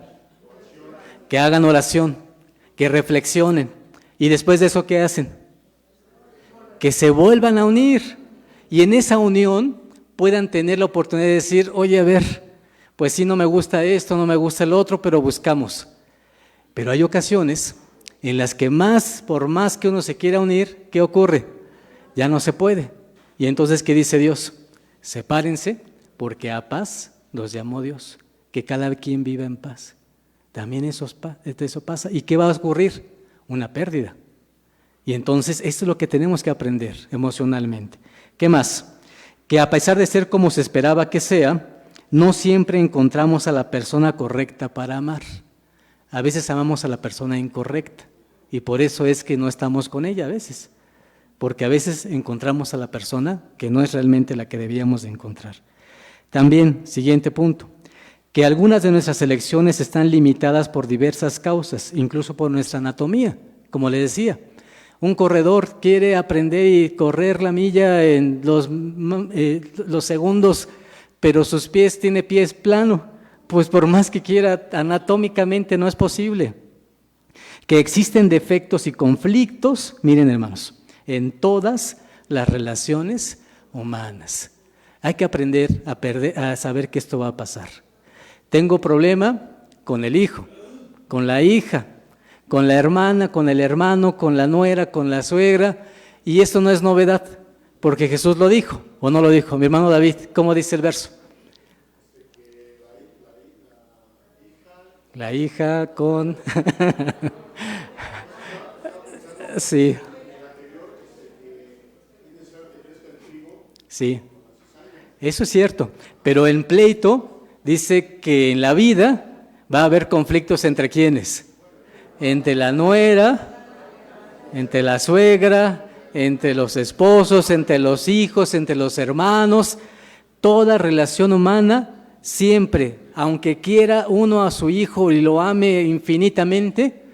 Speaker 1: Que hagan oración, que reflexionen. Y después de eso, ¿qué hacen? Que se vuelvan a unir. Y en esa unión puedan tener la oportunidad de decir, oye, a ver, pues sí, no me gusta esto, no me gusta el otro, pero buscamos. Pero hay ocasiones en las que por más que uno se quiera unir, ¿qué ocurre? Ya no se puede. Y entonces, ¿qué dice Dios? Sepárense, porque a paz los llamó Dios, que cada quien viva en paz. También eso pasa. ¿Y qué va a ocurrir? Una pérdida. Y entonces esto es lo que tenemos que aprender emocionalmente. ¿Qué más? Que a pesar de ser como se esperaba que sea, no siempre encontramos a la persona correcta para amar. A veces amamos a la persona incorrecta y por eso es que no estamos con ella a veces. Porque a veces encontramos a la persona que no es realmente la que debíamos de encontrar. También, siguiente punto, que algunas de nuestras elecciones están limitadas por diversas causas, incluso por nuestra anatomía, como le decía. Un corredor quiere aprender y correr la milla en los segundos, pero sus pies tiene pies plano, pues por más que quiera, anatómicamente no es posible. Que existen defectos y conflictos, miren hermanos, en todas las relaciones humanas. Hay que aprender a saber que esto va a pasar. Tengo problema con el hijo, con la hija, con la hermana, con el hermano, con la nuera, con la suegra, y esto no es novedad, porque Jesús lo dijo, o no lo dijo. Mi hermano David, ¿cómo dice el verso? La hija con... Sí. Sí, eso es cierto, pero en pleito dice que en la vida va a haber conflictos entre quiénes, entre la nuera, entre la suegra, entre los esposos, entre los hijos, entre los hermanos. Toda relación humana siempre, aunque quiera uno a su hijo y lo ame infinitamente,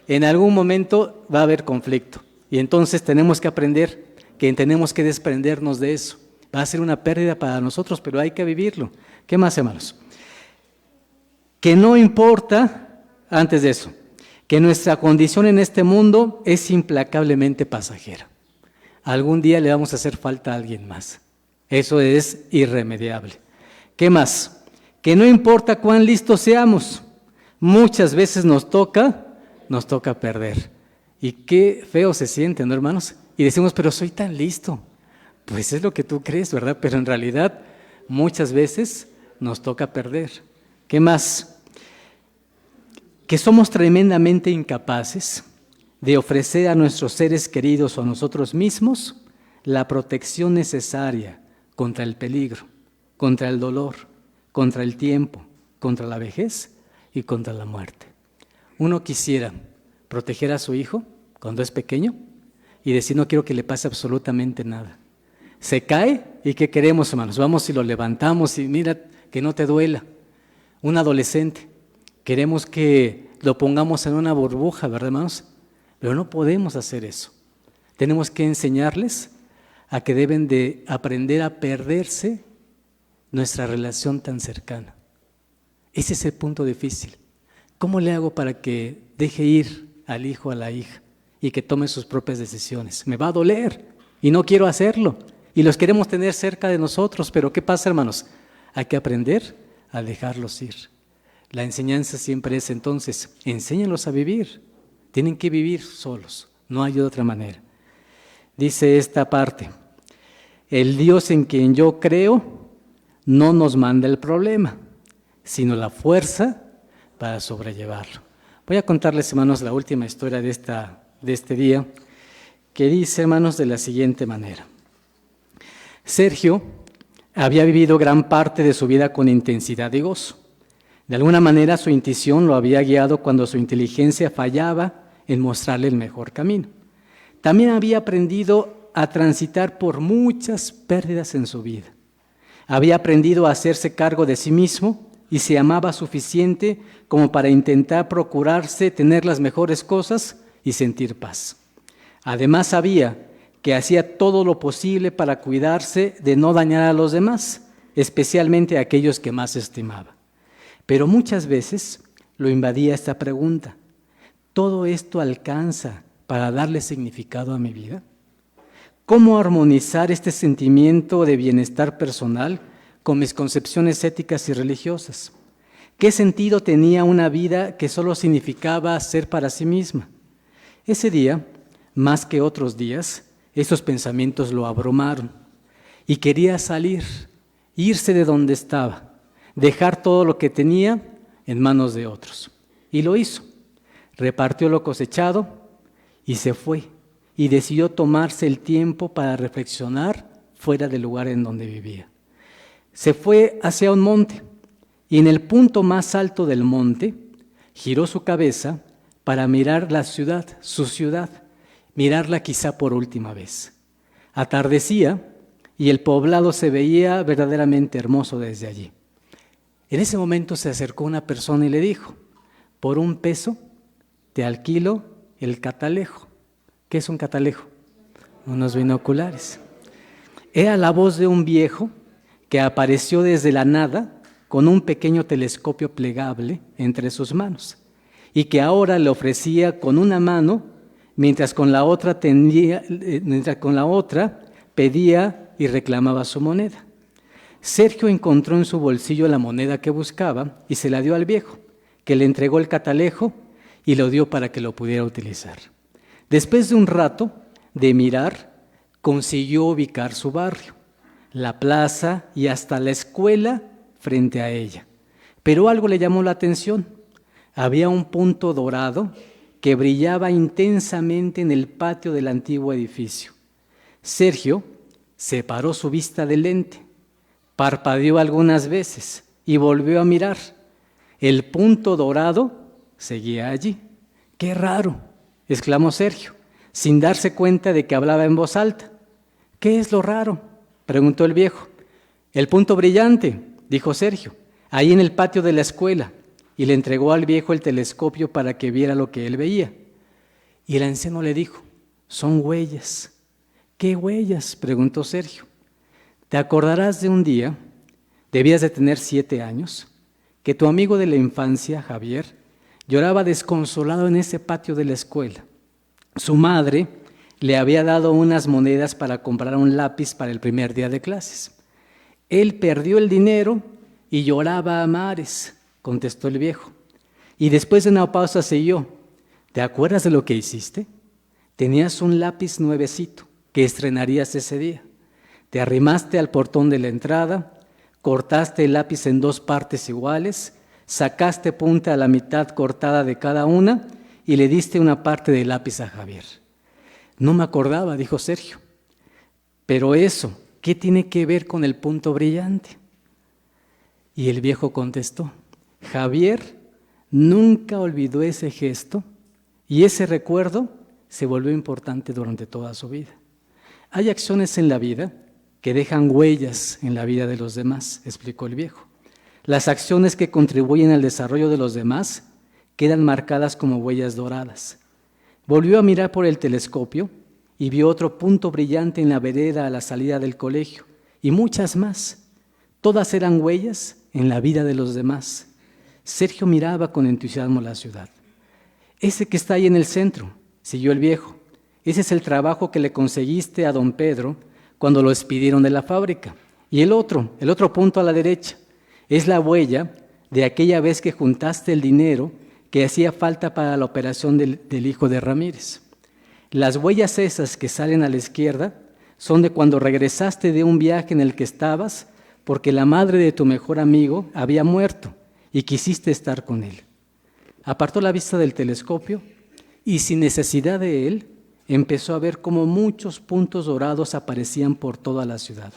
Speaker 1: en algún momento va a haber conflicto y entonces tenemos que aprender que tenemos que desprendernos de eso. Va a ser una pérdida para nosotros, pero hay que vivirlo. ¿Qué más, hermanos? Que no importa, antes de eso, que nuestra condición en este mundo es implacablemente pasajera. Algún día le vamos a hacer falta a alguien más. Eso es irremediable. ¿Qué más? Que no importa cuán listos seamos, muchas veces nos toca perder. Y qué feo se siente, ¿no, hermanos? Y decimos, pero soy tan listo. Pues es lo que tú crees, ¿verdad? Pero en realidad muchas veces nos toca perder. ¿Qué más? Que somos tremendamente incapaces de ofrecer a nuestros seres queridos o a nosotros mismos la protección necesaria contra el peligro, contra el dolor, contra el tiempo, contra la vejez y contra la muerte. Uno quisiera proteger a su hijo cuando es pequeño y decir, no quiero que le pase absolutamente nada. Se cae y ¿qué queremos, hermanos? Vamos y lo levantamos y mira que no te duela. Un adolescente, queremos que lo pongamos en una burbuja, ¿verdad, hermanos? Pero no podemos hacer eso. Tenemos que enseñarles a que deben de aprender a perderse nuestra relación tan cercana. Ese es el punto difícil. ¿Cómo le hago para que deje ir al hijo, a la hija y que tome sus propias decisiones? Me va a doler y no quiero hacerlo. Y los queremos tener cerca de nosotros, pero ¿qué pasa, hermanos? Hay que aprender a dejarlos ir. La enseñanza siempre es entonces, enséñalos a vivir. Tienen que vivir solos, no hay otra manera. Dice esta parte, el Dios en quien yo creo no nos manda el problema, sino la fuerza para sobrellevarlo. Voy a contarles, hermanos, la última historia de este día, que dice, hermanos, de la siguiente manera. Sergio había vivido gran parte de su vida con intensidad y gozo. De alguna manera su intuición lo había guiado cuando su inteligencia fallaba en mostrarle el mejor camino. También había aprendido a transitar por muchas pérdidas en su vida. Había aprendido a hacerse cargo de sí mismo y se amaba suficiente como para intentar procurarse tener las mejores cosas y sentir paz. Además sabía que hacía todo lo posible para cuidarse de no dañar a los demás, especialmente a aquellos que más estimaba. Pero muchas veces lo invadía esta pregunta, ¿todo esto alcanza para darle significado a mi vida? ¿Cómo armonizar este sentimiento de bienestar personal con mis concepciones éticas y religiosas? ¿Qué sentido tenía una vida que solo significaba ser para sí misma? Ese día, más que otros días, esos pensamientos lo abrumaron y quería salir, irse de donde estaba, dejar todo lo que tenía en manos de otros. Y lo hizo. Repartió lo cosechado y se fue. y decidió tomarse el tiempo para reflexionar fuera del lugar en donde vivía. Se fue hacia un monte y en el punto más alto del monte giró su cabeza para mirar la ciudad, su ciudad, mirarla quizá por última vez. Atardecía y el poblado se veía verdaderamente hermoso desde allí. En ese momento se acercó una persona y le dijo: por $1 te alquilo el catalejo. ¿Qué es un catalejo? Unos binoculares. Era la voz de un viejo que apareció desde la nada con un pequeño telescopio plegable entre sus manos y que ahora le ofrecía con una mano mientras con la otra pedía y reclamaba su moneda. Sergio encontró en su bolsillo la moneda que buscaba y se la dio al viejo, que le entregó el catalejo y lo dio para que lo pudiera utilizar. Después de un rato de mirar, consiguió ubicar su barrio, la plaza y hasta la escuela frente a ella. Pero algo le llamó la atención. Había un punto dorado que brillaba intensamente en el patio del antiguo edificio. Sergio separó su vista del lente, parpadeó algunas veces y volvió a mirar. El punto dorado seguía allí. ¡Qué raro!, exclamó Sergio, sin darse cuenta de que hablaba en voz alta. ¿Qué es lo raro?, preguntó el viejo. El punto brillante, dijo Sergio, ahí en el patio de la escuela, y le entregó al viejo el telescopio para que viera lo que él veía. Y el anciano le dijo: son huellas. ¿Qué huellas?, preguntó Sergio. ¿Te acordarás de un día, debías de tener 7 años, que tu amigo de la infancia, Javier, lloraba desconsolado en ese patio de la escuela? Su madre le había dado unas monedas para comprar un lápiz para el primer día de clases. Él perdió el dinero y lloraba a mares, contestó el viejo. Y después de una pausa siguió: ¿te acuerdas de lo que hiciste? Tenías un lápiz nuevecito que estrenarías ese día. Te arrimaste al portón de la entrada, cortaste el lápiz en 2 partes iguales, sacaste punta a la mitad cortada de cada una y le diste una parte del lápiz a Javier. No me acordaba, dijo Sergio. Pero eso, ¿qué tiene que ver con el punto brillante? Y el viejo contestó: Javier nunca olvidó ese gesto y ese recuerdo se volvió importante durante toda su vida. Hay acciones en la vida que dejan huellas en la vida de los demás, explicó el viejo. Las acciones que contribuyen al desarrollo de los demás quedan marcadas como huellas doradas. Volvió a mirar por el telescopio y vio otro punto brillante en la vereda a la salida del colegio, y muchas más. Todas eran huellas en la vida de los demás. Sergio miraba con entusiasmo la ciudad. Ese que está ahí en el centro, siguió el viejo, ese es el trabajo que le conseguiste a don Pedro cuando lo despidieron de la fábrica. Y el otro punto a la derecha, es la huella de aquella vez que juntaste el dinero que hacía falta para la operación del hijo de Ramírez. Las huellas esas que salen a la izquierda son de cuando regresaste de un viaje en el que estabas porque la madre de tu mejor amigo había muerto y quisiste estar con él. Apartó la vista del telescopio y sin necesidad de él empezó a ver cómo muchos puntos dorados aparecían por toda la ciudad.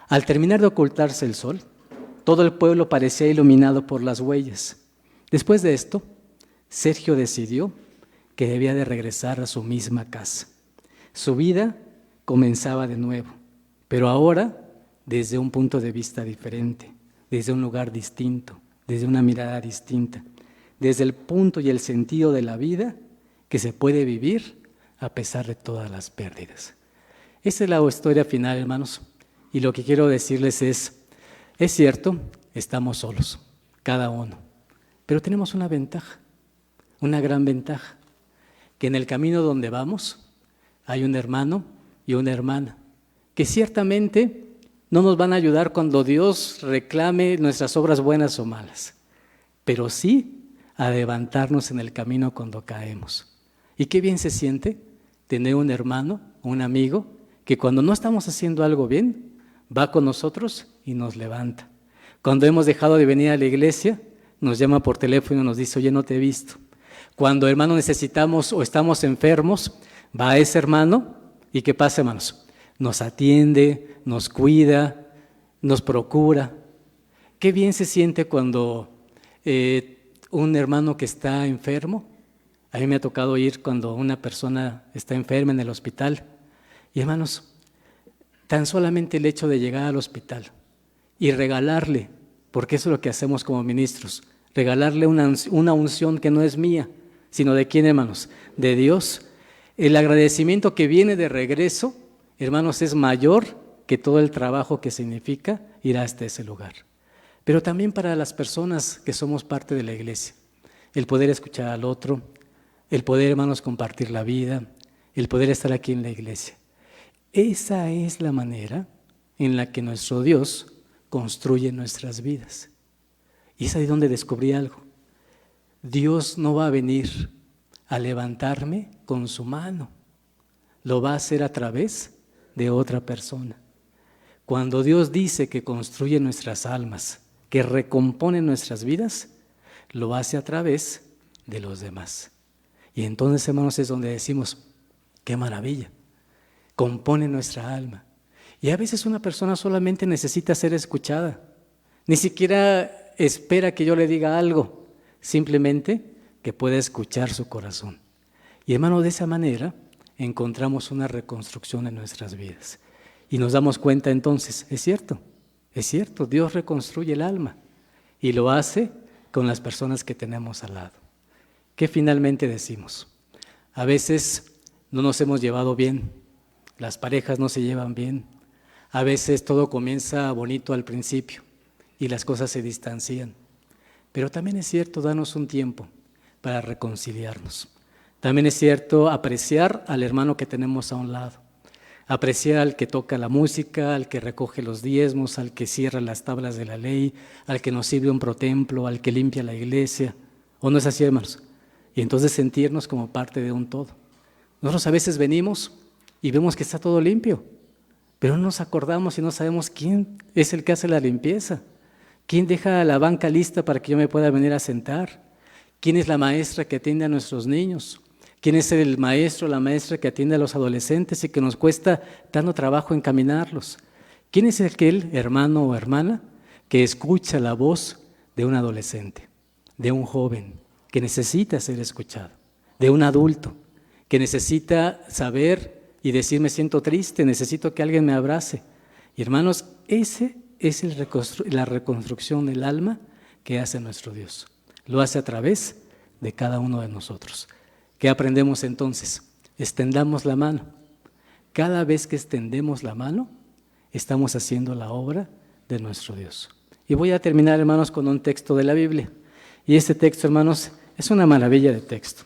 Speaker 1: Al terminar de ocultarse el sol, todo el pueblo parecía iluminado por las huellas. Después de esto, Sergio decidió que debía de regresar a su misma casa. Su vida comenzaba de nuevo, pero ahora desde un punto de vista diferente, desde un lugar distinto, desde una mirada distinta, desde el punto y el sentido de la vida que se puede vivir a pesar de todas las pérdidas. Esa es la historia final, hermanos, y lo que quiero decirles es cierto, estamos solos, cada uno, pero tenemos una ventaja, una gran ventaja, que en el camino donde vamos hay un hermano y una hermana, que ciertamente no nos van a ayudar cuando Dios reclame nuestras obras buenas o malas, pero sí a levantarnos en el camino cuando caemos. Y qué bien se siente tener un hermano, un amigo, que cuando no estamos haciendo algo bien, va con nosotros y nos levanta. Cuando hemos dejado de venir a la iglesia, nos llama por teléfono y nos dice: oye, no te he visto. Cuando, hermano, necesitamos o estamos enfermos, Va a ese hermano y ¿qué pasa, hermanos? Nos atiende, nos cuida, nos procura. Qué bien se siente cuando un hermano que está enfermo, a mí me ha tocado ir cuando una persona está enferma en el hospital, y hermanos, tan solamente el hecho de llegar al hospital y regalarle, porque eso es lo que hacemos como ministros, regalarle una unción que no es mía, sino de quién, hermanos, de Dios. El agradecimiento que viene de regreso, hermanos, es mayor que todo el trabajo que significa ir hasta ese lugar. Pero también para las personas que somos parte de la iglesia, el poder escuchar al otro, el poder, hermanos, compartir la vida, el poder estar aquí en la iglesia. Esa es la manera en la que nuestro Dios construye nuestras vidas. Y es ahí donde descubrí algo. Dios no va a venir a levantarme con su mano, lo va a hacer a través de otra persona. Cuando Dios dice que construye nuestras almas, que recompone nuestras vidas, lo hace a través de los demás. Y entonces, hermanos, es donde decimos, qué maravilla, compone nuestra alma. Y a veces una persona solamente necesita ser escuchada, ni siquiera espera que yo le diga algo, simplemente que pueda escuchar su corazón. Y hermano, de esa manera encontramos una reconstrucción en nuestras vidas. Y nos damos cuenta entonces, es cierto, Dios reconstruye el alma y lo hace con las personas que tenemos al lado. ¿Qué finalmente decimos? A veces no nos hemos llevado bien, las parejas no se llevan bien, a veces todo comienza bonito al principio y las cosas se distancian. Pero también es cierto darnos un tiempo para reconciliarnos. También es cierto apreciar al hermano que tenemos a un lado. Apreciar al que toca la música, al que recoge los diezmos, al que cierra las tablas de la ley, al que nos sirve un protemplo, al que limpia la iglesia. ¿O no es así, hermanos? Y entonces sentirnos como parte de un todo. Nosotros a veces venimos y vemos que está todo limpio, pero no nos acordamos y no sabemos quién es el que hace la limpieza. ¿Quién deja la banca lista para que yo me pueda venir a sentar? ¿Quién es la maestra que atiende a nuestros niños? ¿Quién es el maestro o la maestra que atiende a los adolescentes y que nos cuesta tanto trabajo encaminarlos? ¿Quién es aquel hermano o hermana que escucha la voz de un adolescente, de un joven que necesita ser escuchado, de un adulto que necesita saber y decir me siento triste, necesito que alguien me abrace? Y hermanos, ese es la reconstrucción del alma que hace nuestro Dios. Lo hace a través de cada uno de nosotros. ¿Qué aprendemos entonces? Extendamos la mano. Cada vez que extendemos la mano, estamos haciendo la obra de nuestro Dios. Y voy a terminar, hermanos, con un texto de la Biblia. Y este texto, hermanos, es una maravilla de texto,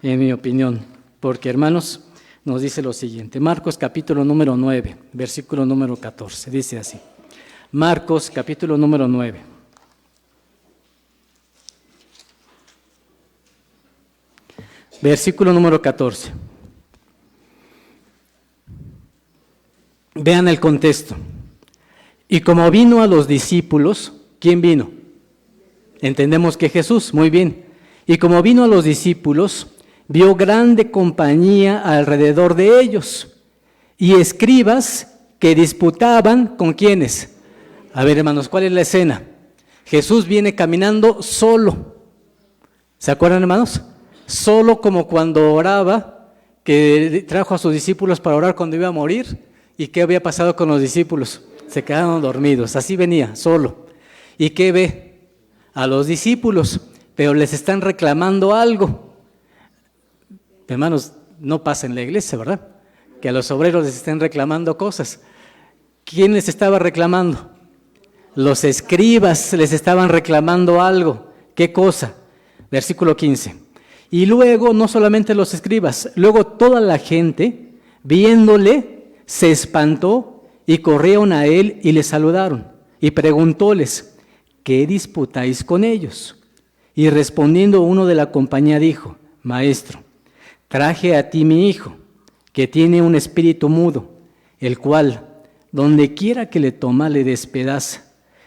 Speaker 1: en mi opinión, porque, hermanos, nos dice lo siguiente. Marcos capítulo número 9, versículo número 14, dice así. Marcos capítulo número 9. Versículo número 14. Vean el contexto. Y como vino a los discípulos, ¿quién vino? Entendemos que Jesús, muy bien. Y como vino a los discípulos, vio grande compañía alrededor de ellos y escribas que disputaban ¿con quiénes? A ver, hermanos, ¿cuál es la escena? Jesús viene caminando solo. ¿Se acuerdan, hermanos? Solo, como cuando oraba, que trajo a sus discípulos para orar cuando iba a morir. ¿Y qué había pasado con los discípulos? Se quedaron dormidos. Así venía, solo. ¿Y qué ve? A los discípulos, pero les están reclamando algo. Hermanos, no pasa en la iglesia, ¿verdad? Que a los obreros les estén reclamando cosas. ¿Quién les estaba reclamando? Los escribas les estaban reclamando algo. ¿Qué cosa? Versículo 15. Y luego, no solamente los escribas, luego toda la gente, viéndole, se espantó y corrieron a él y le saludaron. Y preguntóles, ¿qué disputáis con ellos? Y respondiendo uno de la compañía dijo, Maestro, traje a ti mi hijo, que tiene un espíritu mudo, el cual, donde quiera que le toma, le despedaza,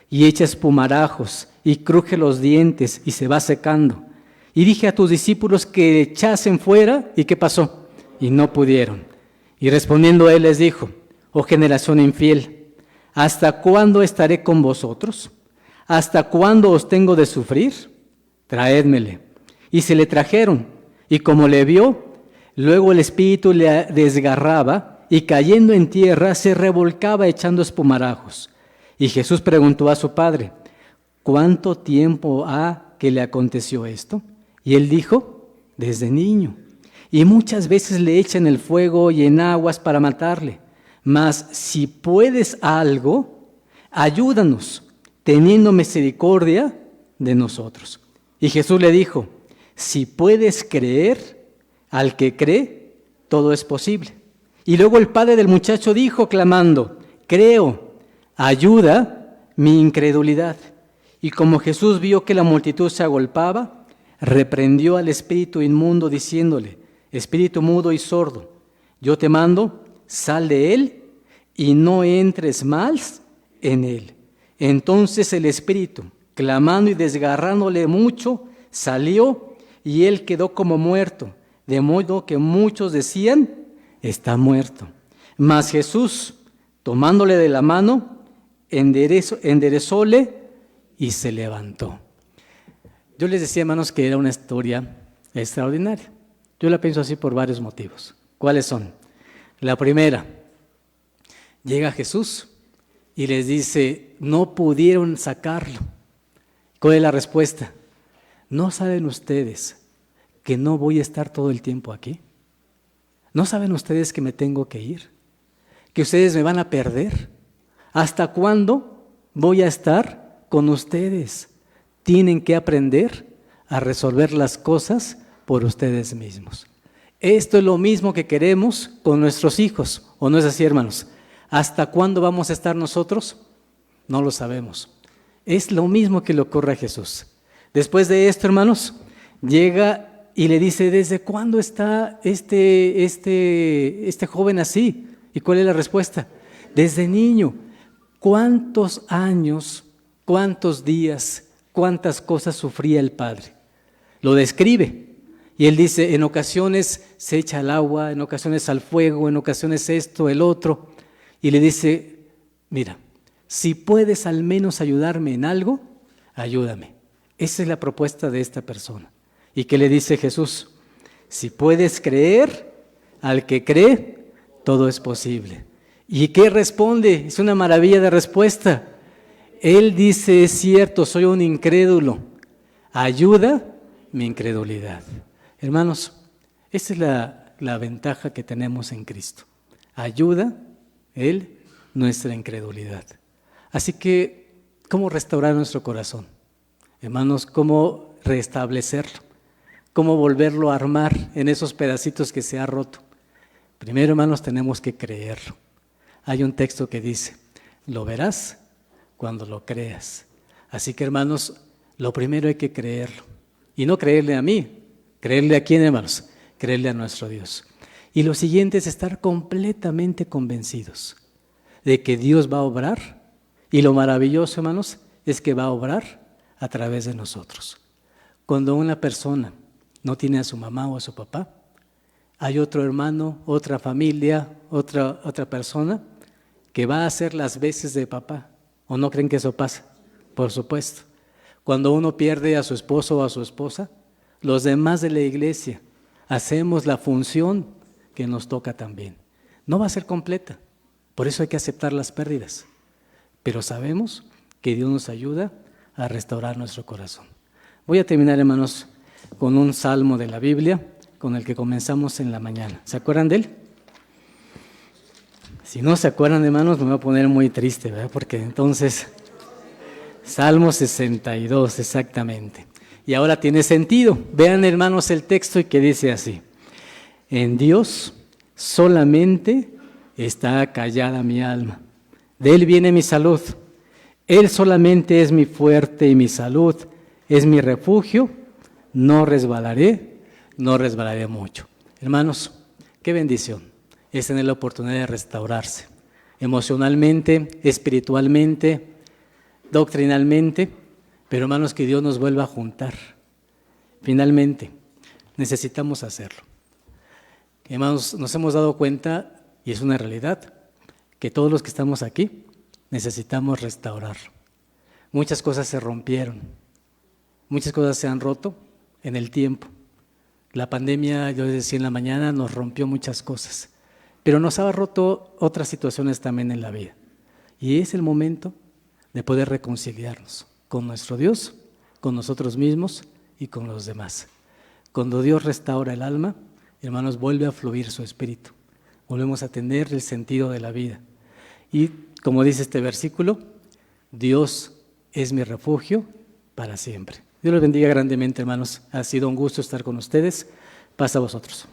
Speaker 1: y echa espumarajos, y cruje los dientes, y se va secando. Y dije a tus discípulos que echasen fuera, ¿y qué pasó? y no pudieron. Y respondiendo él les dijo: oh generación infiel, ¿hasta cuándo estaré con vosotros? ¿Hasta cuándo os tengo de sufrir? Traédmele. Y se le trajeron, y como le vio, luego el espíritu le desgarraba, y cayendo en tierra se revolcaba echando espumarajos. Y Jesús preguntó a su padre: ¿cuánto tiempo ha que le aconteció esto? Y él dijo: desde niño. Y muchas veces le echan el fuego y en aguas para matarle. Mas si puedes algo, ayúdanos, teniendo misericordia de nosotros. Y Jesús le dijo: si puedes creer, al que cree, todo es posible. Y luego el padre del muchacho dijo, clamando: creo, ayuda mi incredulidad. Y como Jesús vio que la multitud se agolpaba, reprendió al espíritu inmundo, diciéndole: espíritu mudo y sordo, yo te mando, sal de él y no entres más en él. Entonces el espíritu, clamando y desgarrándole mucho, salió y él quedó como muerto, de modo que muchos decían: está muerto. Mas Jesús, tomándole de la mano, enderezóle y se levantó. Yo les decía, hermanos, que era una historia extraordinaria. Yo la pienso así por varios motivos. ¿Cuáles son? La primera, llega Jesús y les dice: no pudieron sacarlo. ¿Cuál es la respuesta? ¿No saben ustedes que no voy a estar todo el tiempo aquí? ¿No saben ustedes que me tengo que ir? ¿Que ustedes me van a perder? ¿Hasta cuándo voy a estar con ustedes? Tienen que aprender a resolver las cosas por ustedes mismos. Esto es lo mismo que queremos con nuestros hijos, ¿o no es así, hermanos? ¿Hasta cuándo vamos a estar nosotros? No lo sabemos. Es lo mismo que le ocurre a Jesús. Después de esto, hermanos, llega y le dice: ¿desde cuándo está este joven así? ¿Y cuál es la respuesta? Desde niño. ¿Cuántos años, cuántos días, cuántas cosas sufría el padre? Lo describe. Y él dice: en ocasiones se echa al agua, en ocasiones al fuego, en ocasiones esto, el otro. Y le dice: mira, si puedes al menos ayudarme en algo, ayúdame. Esa es la propuesta de esta persona. ¿Y qué le dice Jesús? Si puedes creer, al que cree, todo es posible. ¿Y qué responde? Es una maravilla de respuesta. Él dice: es cierto, soy un incrédulo. Ayuda mi incredulidad. Hermanos, esa es la ventaja que tenemos en Cristo. Ayuda Él nuestra incredulidad. Así que, ¿cómo restaurar nuestro corazón? Hermanos, ¿cómo restablecerlo? ¿Cómo volverlo a armar en esos pedacitos que se ha roto? Primero, hermanos, tenemos que creerlo. Hay un texto que dice: lo verás cuando lo creas. Así que, hermanos, lo primero hay que creerlo. Y no creerle a mí. ¿Creerle a quién, hermanos? Creerle a nuestro Dios. Y lo siguiente es estar completamente convencidos de que Dios va a obrar. Y lo maravilloso, hermanos, es que va a obrar a través de nosotros. Cuando una persona no tiene a su mamá o a su papá, hay otro hermano, otra familia, otra persona que va a hacer las veces de papá. ¿O no creen que eso pasa? Por supuesto. Cuando uno pierde a su esposo o a su esposa, los demás de la iglesia hacemos la función que nos toca también. No va a ser completa, por eso hay que aceptar las pérdidas. Pero sabemos que Dios nos ayuda a restaurar nuestro corazón. Voy a terminar, hermanos, con un salmo de la Biblia con el que comenzamos en la mañana. ¿Se acuerdan de él? Si no se acuerdan, hermanos, me voy a poner muy triste, ¿verdad? Porque entonces, Salmo 62, exactamente. Y ahora tiene sentido. Vean, hermanos, el texto y que dice así: en Dios solamente está callada mi alma. De Él viene mi salud. Él solamente es mi fuerte y mi salud. Es mi refugio. No resbalaré mucho. Hermanos, qué bendición es tener la oportunidad de restaurarse emocionalmente, espiritualmente, doctrinalmente, pero hermanos, que Dios nos vuelva a juntar. Finalmente, necesitamos hacerlo. Hermanos, nos hemos dado cuenta, y es una realidad, que todos los que estamos aquí necesitamos restaurar. Muchas cosas se rompieron, muchas cosas se han roto en el tiempo. La pandemia, yo les decía en la mañana, nos rompió muchas cosas, pero nos ha roto otras situaciones también en la vida. Y es el momento de poder reconciliarnos con nuestro Dios, con nosotros mismos y con los demás. Cuando Dios restaura el alma, hermanos, vuelve a fluir su espíritu. Volvemos a tener el sentido de la vida. Y como dice este versículo, Dios es mi refugio para siempre. Dios los bendiga grandemente, hermanos. Ha sido un gusto estar con ustedes. Paz a vosotros.